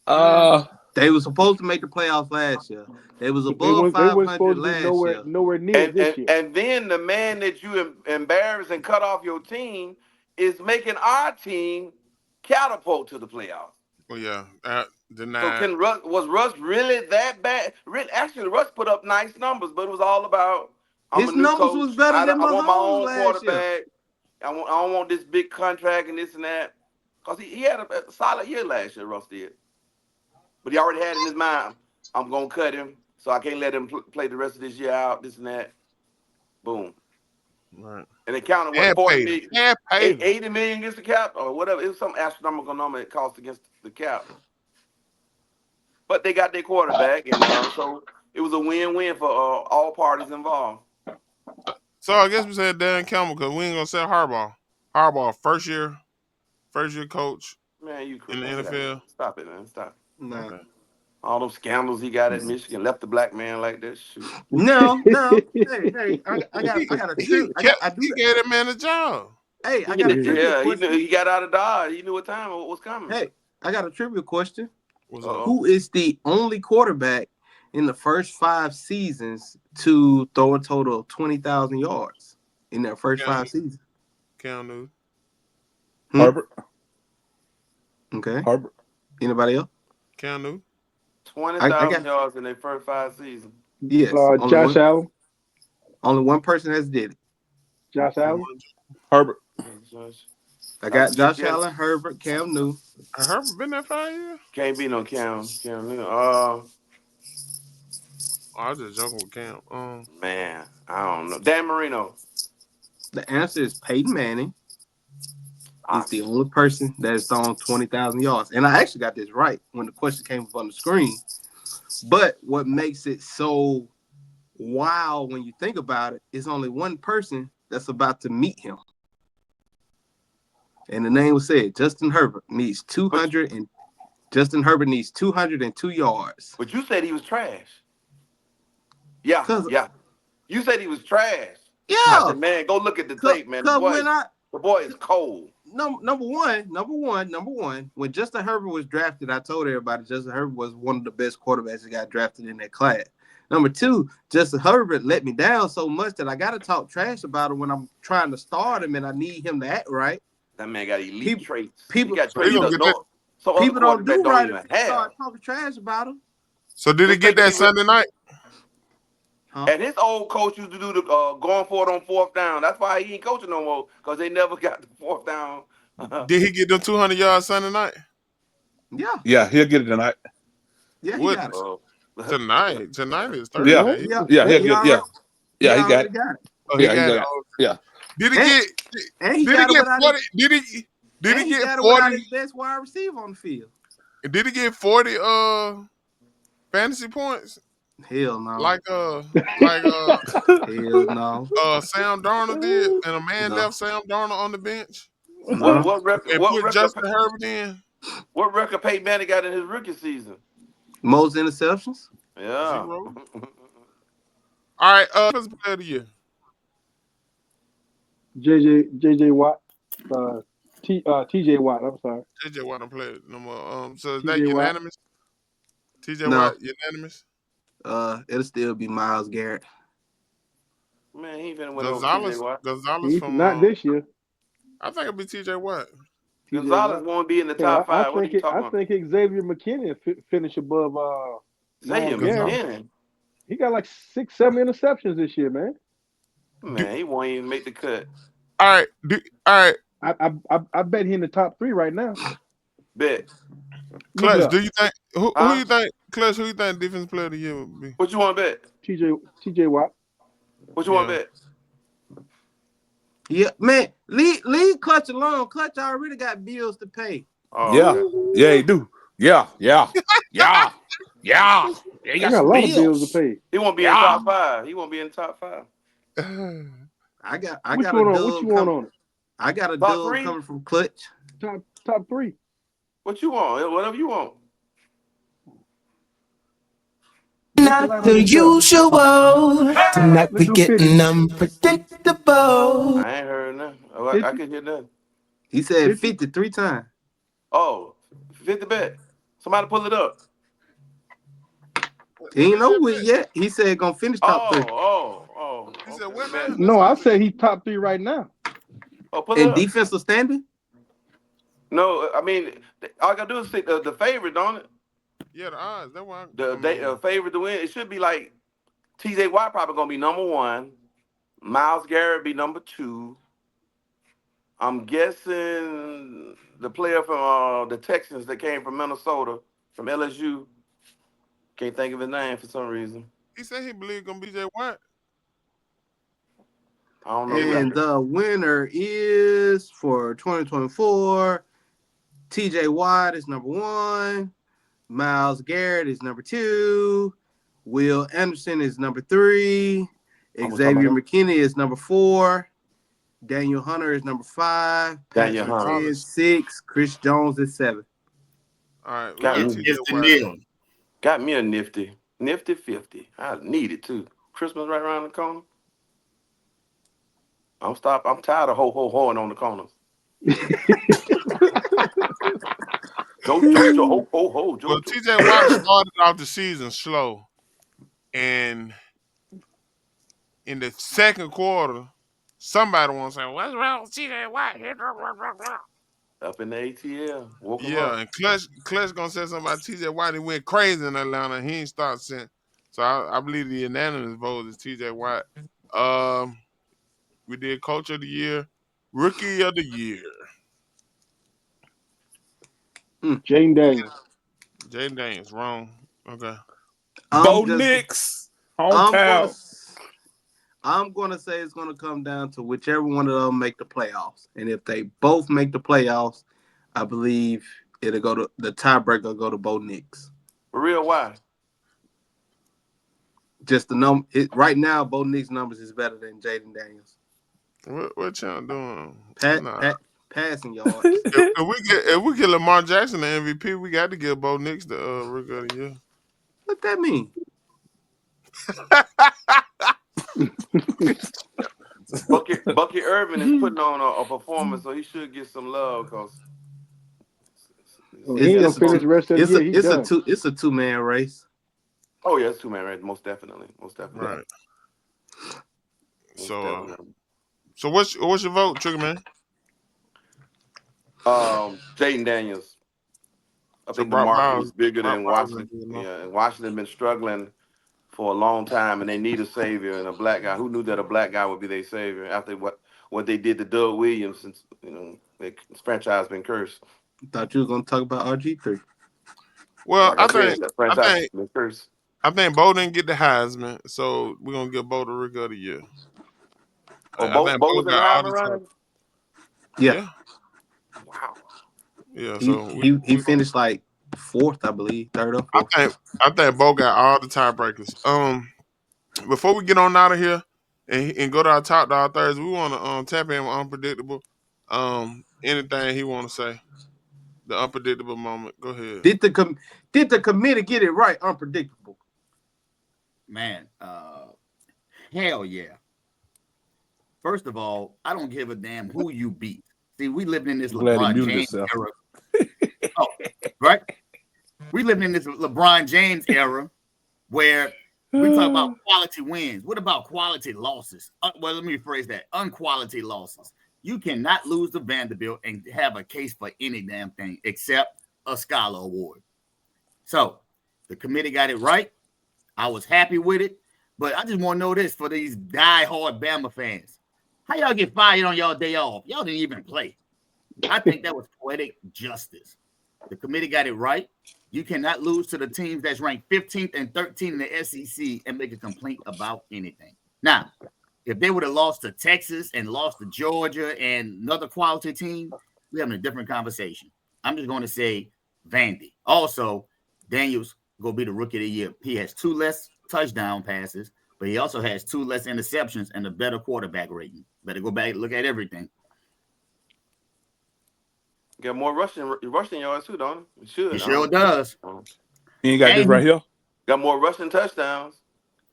They were supposed to make the playoffs last year. They was above 500 last year. Nowhere near this year. And then the man that you embarrassed and cut off your team is making our team catapult to the playoffs. Well, yeah, denied. So was Russ really that bad? Actually, Russ put up nice numbers, but it was all about his numbers was better than Mahomes I want my own last quarterback. Year. I don't want this big contract and this and that. Because he had a solid year last year, Russ did. But he already had in his mind, I'm going to cut him, so I can't let him play the rest of this year out, this and that. Boom. Right. And they counted what, 40 million, 80 million against the cap or whatever. It was some astronomical number it cost against the cap. But they got their quarterback, and so it was a win-win for all parties involved. So I guess we said Dan Campbell because we ain't gonna say Harbaugh. Harbaugh, first year coach. Man, you in the NFL. Stop it, man. Stop. No. Okay. All those scandals he got at Michigan left the black man like that. Shoot. No. Hey, I got a trip. He gave that man a job. Hey, I got a trivia question. He got out of Dodge. He knew what time it was coming. Hey, I got a trivia question. What's Who is the only quarterback in the first 5 seasons to throw a total of 20,000 yards in their first 5 seasons? Cam Newton. Herbert. Okay. Herbert. Anybody else? Cam Newton. 20,000 yards in their first 5 seasons. Yes. Josh Allen. Only one person has did it. Josh Allen. Herbert. I got Josh Allen, Herbert, Cam Newton. Herbert been there 5 years? Can't be no Cam Newton. I was just joking with Cam. Man, I don't know. Dan Marino. The answer is Peyton Manning. He's the only person that has thrown 20,000 yards. And I actually got this right when the question came up on the screen. But what makes it so wild when you think about it is only one person that's about to meet him. And the name was said, Justin Herbert needs 202 yards. But you said he was trash. Yeah. You said he was trash. Yeah. I said, man, go look at the tape, man. The boy is cold. Number one, when Justin Herbert was drafted, I told everybody Justin Herbert was one of the best quarterbacks that got drafted in that class. Number 2, Justin Herbert let me down so much that I got to talk trash about him when I'm trying to start him and I need him to act right. That man got elite traits. People don't do right if you start talking trash about him. So did he get that Sunday night? And his old coach used to do the going for it on 4th down. That's why he ain't coaching no more, because they never got the 4th down. Did he get them 200 yards Sunday night? Yeah. Yeah, he'll get it tonight. Yeah, he got it. Tonight is Thursday. He got it. Yeah. Oh, he got it. Yeah. Did he get 40? Did he get 40? His best wide receiver on the field. Did he get 40 fantasy points? Hell no. Like Hell no. Sam Darnold did, and a man No. left Sam Darnold on the bench No. What record? and What put record? Justin Herbert in. What record Peyton Manning got in his rookie season? Most interceptions? Yeah. 0. All right, Defensive Player of the Year. JJ Watt, TJ Watt. I'm sorry, TJ Watt don't play no more. So is that TJ Watt. unanimous? TJ No. Watt unanimous. It'll still be Myles Garrett. Man, he even went over TJ Watt. Gonzalez He's from not this year. I think it'll be TJ Watt. TJ Gonzalez Watt. won't be in the Yeah, top five. What are you talking I about? think Xavier McKinney finish above Xavier Myles Garrett. McKinnon. He got like 6-7 interceptions this year, man. Man, he won't even make the cut. All right, all right. I bet he in the top 3 right now. Bet. Clutch, do you think who Huh? you think Clutch? Who you think Defensive Player of the Year would be? What you want to bet? TJ Watt. What you want to bet? Yeah, man. Leave Clutch alone. Clutch already got bills to pay. Oh, Yeah, okay. yeah, he do. Yeah. He got a lot of bills to pay. He won't be in the top 5. He won't be in the top 5. I got What a you dub want on it? I got a Top dub 3? coming from Clutch. Top 3. What you want? Whatever you want. Not the usual. Tonight we getting unpredictable. I ain't heard nothing. Oh, I could hear nothing. He said 53 times. Oh, 50 bet. Somebody pull it up. He ain't over it yet. He said gonna finish top 3. Oh. He said, Okay, what, bet. man? No, I say he's top 3 right now. Oh, pull it And up. defensive standing? No, I mean, all I gotta do is say the favorite, don't it? Yeah, the odds. That's why. The favorite to win. It should be like TJ Watt probably gonna be number 1. Myles Garrett be number 2. I'm guessing the player from the Texans that came from Minnesota, from LSU. Can't think of his name for some reason. He said he believed gonna be TJ Watt. I don't know. And the winner is for 2024. TJ Watt is number 1. Myles Garrett is number 2. Will Anderson is number 3. Xavier McKinney is number 4. Daniel Hunter is number 5. Daniel Patrick Hunter is 6. Chris Jones is 7. All right, Got we me. got TJ Watt. Neal. Got me a nifty 50. I need it too. Christmas right around the corner. I'm tired of hoeing on the corners. Go, ho. Well, TJ Watt started off the season slow, and in the second quarter, somebody wants to say, "What's wrong with TJ Watt?" Up in the ATL. Woke him Yeah, up. and Clutch gonna say something about TJ Watt. He went crazy in Atlanta. He ain't start since. So I believe the unanimous vote is TJ Watt. We did Coach of the Year, Rookie of the Year. Jaden Daniels. Jaden Daniels, wrong. Okay. Bo Nix. I'm gonna say it's gonna come down to whichever one of them make the playoffs. And if they both make the playoffs, I believe it'll go to the tiebreaker will go to Bo Nix. For real, why? Just the number right now, Bo Nix numbers is better than Jaden Daniels. What y'all doing? Passing yards. if we get Lamar Jackson the MVP, we got to give Bo Nix the Rookie of the Year. What that mean? Bucky Irvin is putting on a performance, so he should get some love because He ain't gonna finish the rest of the year. He's done. It's a 2-man race. Oh yeah, it's 2-man race, most definitely. Right. Most So, definitely. so what's your vote, Trigger Man? Jaden Daniels. I So think the Brock market Bowers- is bigger Brock than Bowers Washington. is good enough. Yeah, and Washington been struggling for a long time, and they need a savior and a black guy. Who knew that a black guy would be their savior after what they did to Doug Williams? Since his franchise been cursed. Thought you was gonna talk about RG3. Well, Like I said, that franchise been cursed. think Bo didn't get the Heisman, so we're gonna give Bo the Rookie of the Year. Oh, I think Bo was in the got all Heisman the running? Yeah. Wow. Yeah, so He finished like fourth, I believe, third or fourth. I think Bo got all the tiebreakers. Before we get on out of here and go to our top dog Thursday, we want to tap in with Unpredictable. Anything he want to say? The unpredictable moment. Go ahead. Did the committee get it right? Unpredictable. Man, hell yeah. First of all, I don't give a damn who you beat. See, we living in this LeBron James era. Oh, right? We living in this LeBron James era where we talk about quality wins. What about quality losses? Well, let me rephrase that. Unquality losses. You cannot lose to Vanderbilt and have a case for any damn thing except a scholar award. So the committee got it right. I was happy with it. But I just want to know this for these die-hard Bama fans. How y'all get fired on y'all day off? Y'all didn't even play. I think that was poetic justice. The committee got it right. You cannot lose to the teams that's ranked 15th and 13th in the SEC and make a complaint about anything. Now, if they would have lost to Texas and lost to Georgia and another quality team, we're having a different conversation. I'm just going to say Vandy. Also, Daniels going to be the rookie of the year. He has 2 less touchdown passes, but he also has 2 less interceptions and a better quarterback rating. Better go back and look at everything. Got more rushing yards too, don't he? It should. He sure does. He ain't got this right here. Got more rushing touchdowns.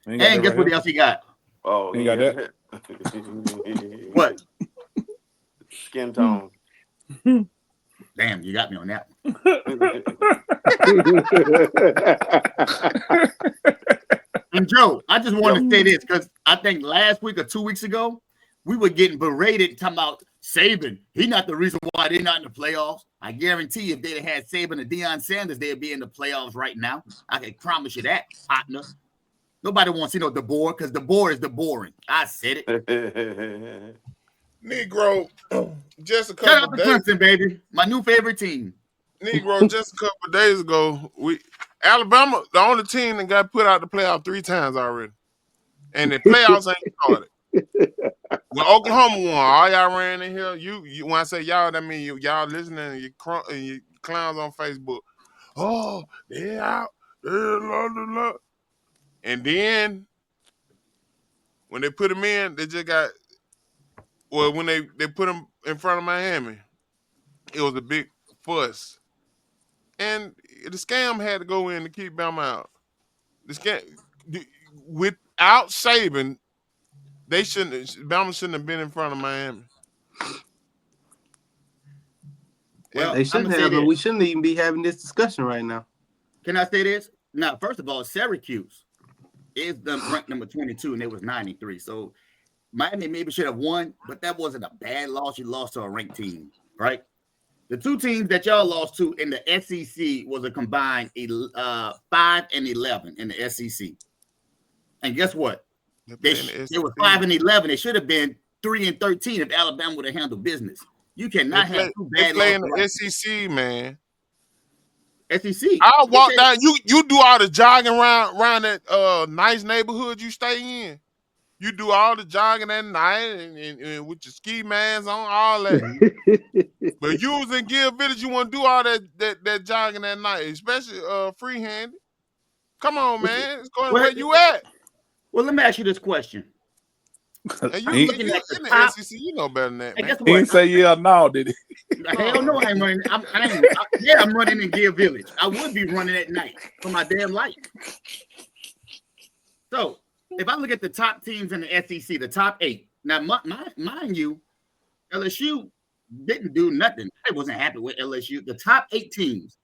And guess what else he got? Oh, he got that. What? Skin tone. Damn, you got me on that one. And Joe, I just wanted to say this because I think last week or 2 weeks ago, we were getting berated talking about Saban. He's not the reason why they're not in the playoffs. I guarantee you if they'd have had Saban and Deion Sanders, they'd be in the playoffs right now. I can promise you that, partner. Nobody wants to know DeBoer because DeBoer is the boring. I said it. Negro, just a Shout out couple to days. Clemson, baby. My new favorite team. Negro, just a couple days ago, Alabama, the only team that got put out the playoff 3 times already. And the playoffs ain't started. When Oklahoma won, all y'all ran in here. You when I say y'all, that mean y'all listening and you clowns on Facebook. Oh, they out. And then when they put them in, they just got when they put them in front of Miami, it was a big fuss. And the scam had to go in to keep Bama out. The scam without Saban, Bama shouldn't have been in front of Miami. Well, they shouldn't have, but we shouldn't even be having this discussion right now. Can I say this? Now, first of all, Syracuse is ranked number 22, and it was 93. So Miami maybe should have won, but that wasn't a bad loss. You lost to a ranked team, right? The 2 teams that y'all lost to in the SEC was a combined 5 and 11 in the SEC. And guess what? It was 5 and 11. It should have been 3 and 13 if Alabama would have handled business. You cannot have 2 bad losses. They play in the SEC, man. SEC. I'll walk down. You do all the jogging around that nice neighborhood you stay in. You do all the jogging at night and with your ski masks on, all that. But you was in Gill Village, you want to do all that jogging at night, especially free-handed. Come on, man. It's going where you at. Well, let me ask you this question. And you looking at the top, SEC, you know better than that, man. He didn't say yeah or no, did he? Hell no, I ain't running. I'm running in Gill Village. I would be running at night for my damn life. So, if I look at the top teams in the SEC, the top 8, now, mind you, LSU didn't do nothing. I wasn't happy with LSU. The top 8 teams,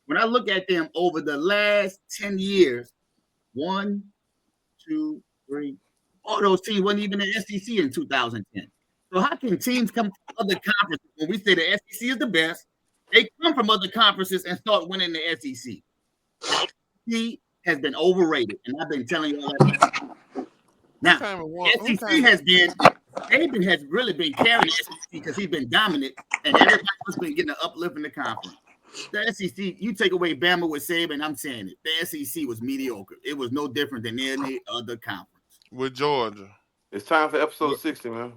when I look at them over the last 10 years, 1, 2, 3, all those teams wasn't even in the SEC in 2010. So how can teams come from other conferences when we say the SEC is the best? They come from other conferences and start winning the SEC. The SEC has been overrated, and I've been telling you all that. Now, SEC has been, Saban has really been carrying the SEC because he's been dominant, and everybody else been getting an uplift in the conference. The SEC, you take away Bama with Saban, I'm saying it. The SEC was mediocre. It was no different than any other conference. With Georgia. It's time for episode 60, man.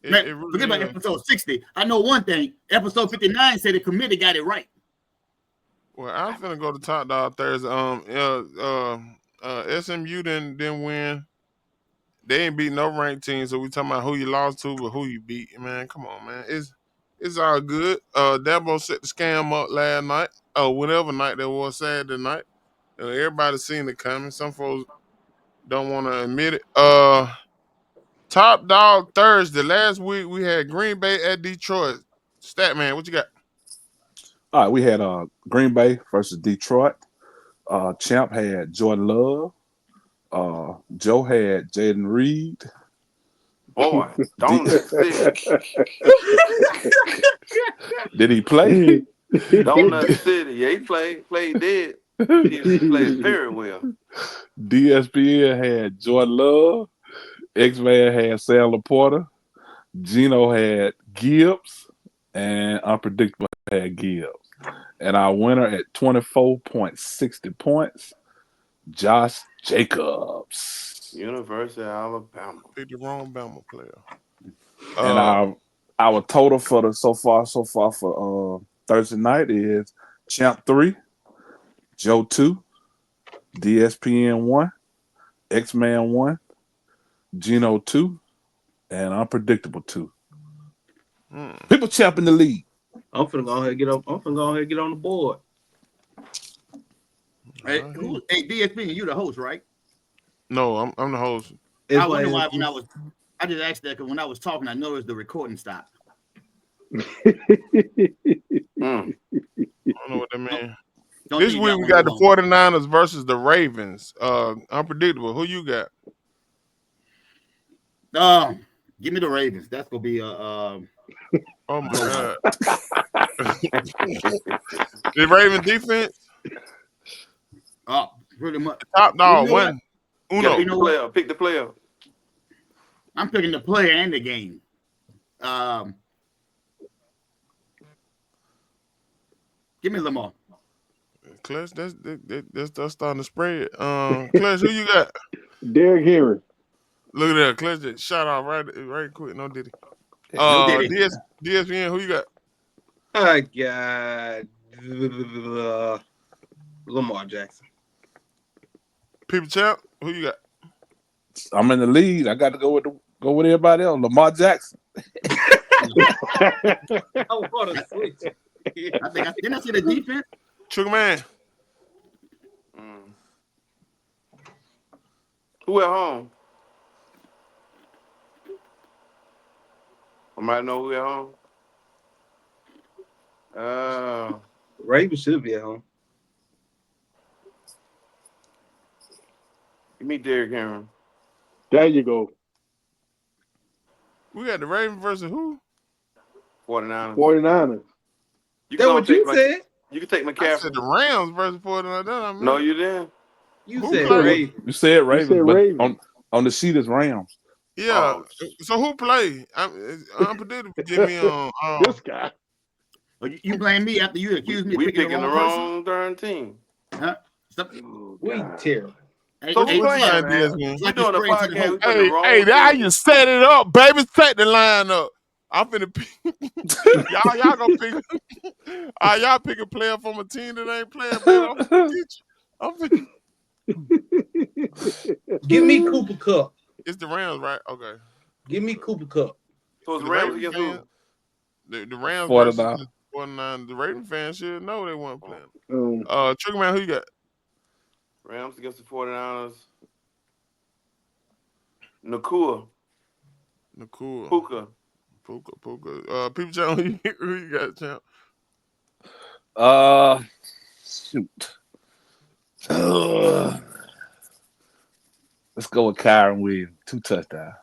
Really forget about episode 60. I know one thing. Episode 59 said the committee got it right. Well, I was finna go to Top Dog Thursday. SMU didn't win. They ain't beat no ranked team, so we talking about who you lost to, but who you beat. Man, come on, man. It's all good. Dabo set the scam up last night. Whatever night that was, Saturday night. Everybody seen it coming. Some folks don't want to admit it. Top Dog Thursday. Last week we had Green Bay at Detroit. Statman, what you got? All right, we had Green Bay versus Detroit. Champ had Jordan Love. Joe had Jaden Reed. Boy, Donut City. Did he play? Donut City. Yeah, he played dead. He played very well. DSPN had Jordan Love. X-Man had Sam Laporta. Gino had Gibbs. And Unpredictable had Gibbs. And our winner at 24.60 points, Josh Jacobs. University of Alabama. Pick the wrong Bama player. And our total for so far for Thursday night is Champ 3, Joe 2, DSPN 1, X-Man 1, Gino 2, and Unpredictable 2. People Champ in the lead. I'm finna go ahead and get up. I'm finna go ahead and get on the board. Hey, DSP, you the host, right? No, I'm the host. I wonder why I just asked that because when I was talking, I noticed the recording stopped. I don't know what that means. This week we got the 49ers versus the Ravens. Unpredictable. Who you got? Give me the Ravens. That's gonna be Oh my God. The Ravens defense? Pretty much. Top dog, one. Uno. You know pick the player. I'm picking the player and the game. Give me Lamar. Clutch, that's starting to spread. Clutch, who you got? Derrick Henry. Look at that. Clutch just shot off right quick. No diddy. DSPN, who you got? I got Lamar Jackson. People Champ, who you got? I'm in the lead. I got to go with everybody else. Lamar Jackson. I want to switch. Didn't I see the defense? Sugar Man. Who at home? I might know who at home. Ravens should be at home. Give me Derrick Henry. There you go. We got the Ravens versus who? 49ers. That's what you said. You can take McCaffrey. I said the Rams versus 49ers. No, you didn't. You said Ravens. You said Ravens, but on the sheet is Rams. Yeah. So who played? Unpredictable. Give me this guy. You blame me after you accused me of picking the wrong darn team. Huh? We terrible. So who playing, man? We're doing a podcast. Hey, now you set it up, baby. Set the line up. I'm finna pick. y'all gonna pick. Y'all pick a player from a team that ain't playing. I'm finna Give me Cooper Kupp. It's the Rams, right? Okay. Give me Cooper Kupp. So it's the Rams against who? The Rams 49. 49. The Ravens fans should know they weren't playing. Trigger Man, who you got? Rams against the 49ers. Nakua. Puka. People Champ, who you got, Champ? Shoot. Let's go with Kyron Williams. 2 touchdowns.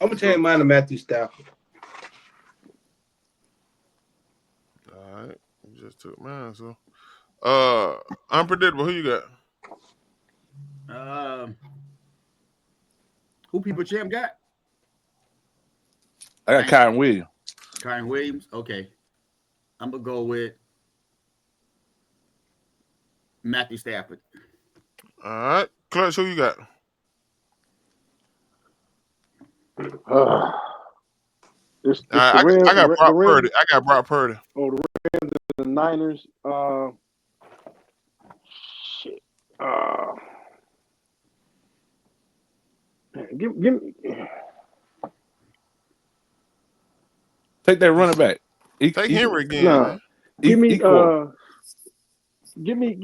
I'm gonna change mine to Matthew Stafford. All right, you just took mine. So, Unpredictable. Who you got? Who People Champ got? I got Kyron Williams. Kyron Williams. Okay, I'm gonna go with Matthew Stafford. All right, Clutch. Who you got? I got Brock Purdy. I got Brock Purdy. Oh, the Rams and Niners. Shit. Give me. Take that running back. Take Henry again. Nah. Man. Give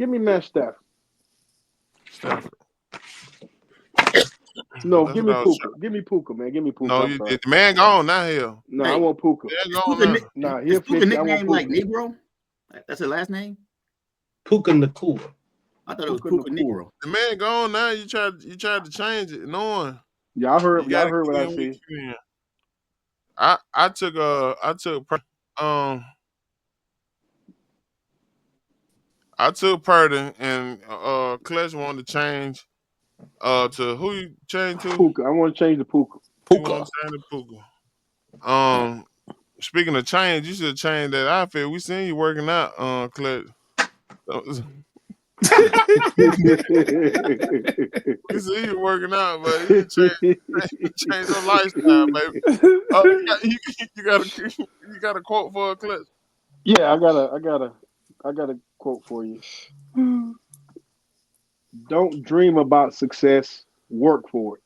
me Matt Stafford. Stafford. No, give me Puka. Give me Puka, man. Give me Puka. No, the man gone now here. No, I want Puka. Man gone now. Is Puka nickname like Negro? That's his last name? Puka Nakua. I thought it was Puka Negro. The man gone now. You tried to change it, knowing. Y'all heard what I said. I took Purdy and Clutch wanted to change to who you changed to? Puka. I want to change to Puka. You want to change to Puka. Speaking of change, you should change that outfit. We seen you working out, Clutch. We see you working out, but you change your lifestyle, baby. You got a quote for a Clutch? Yeah, I got a quote for you. Don't dream about success, work for it.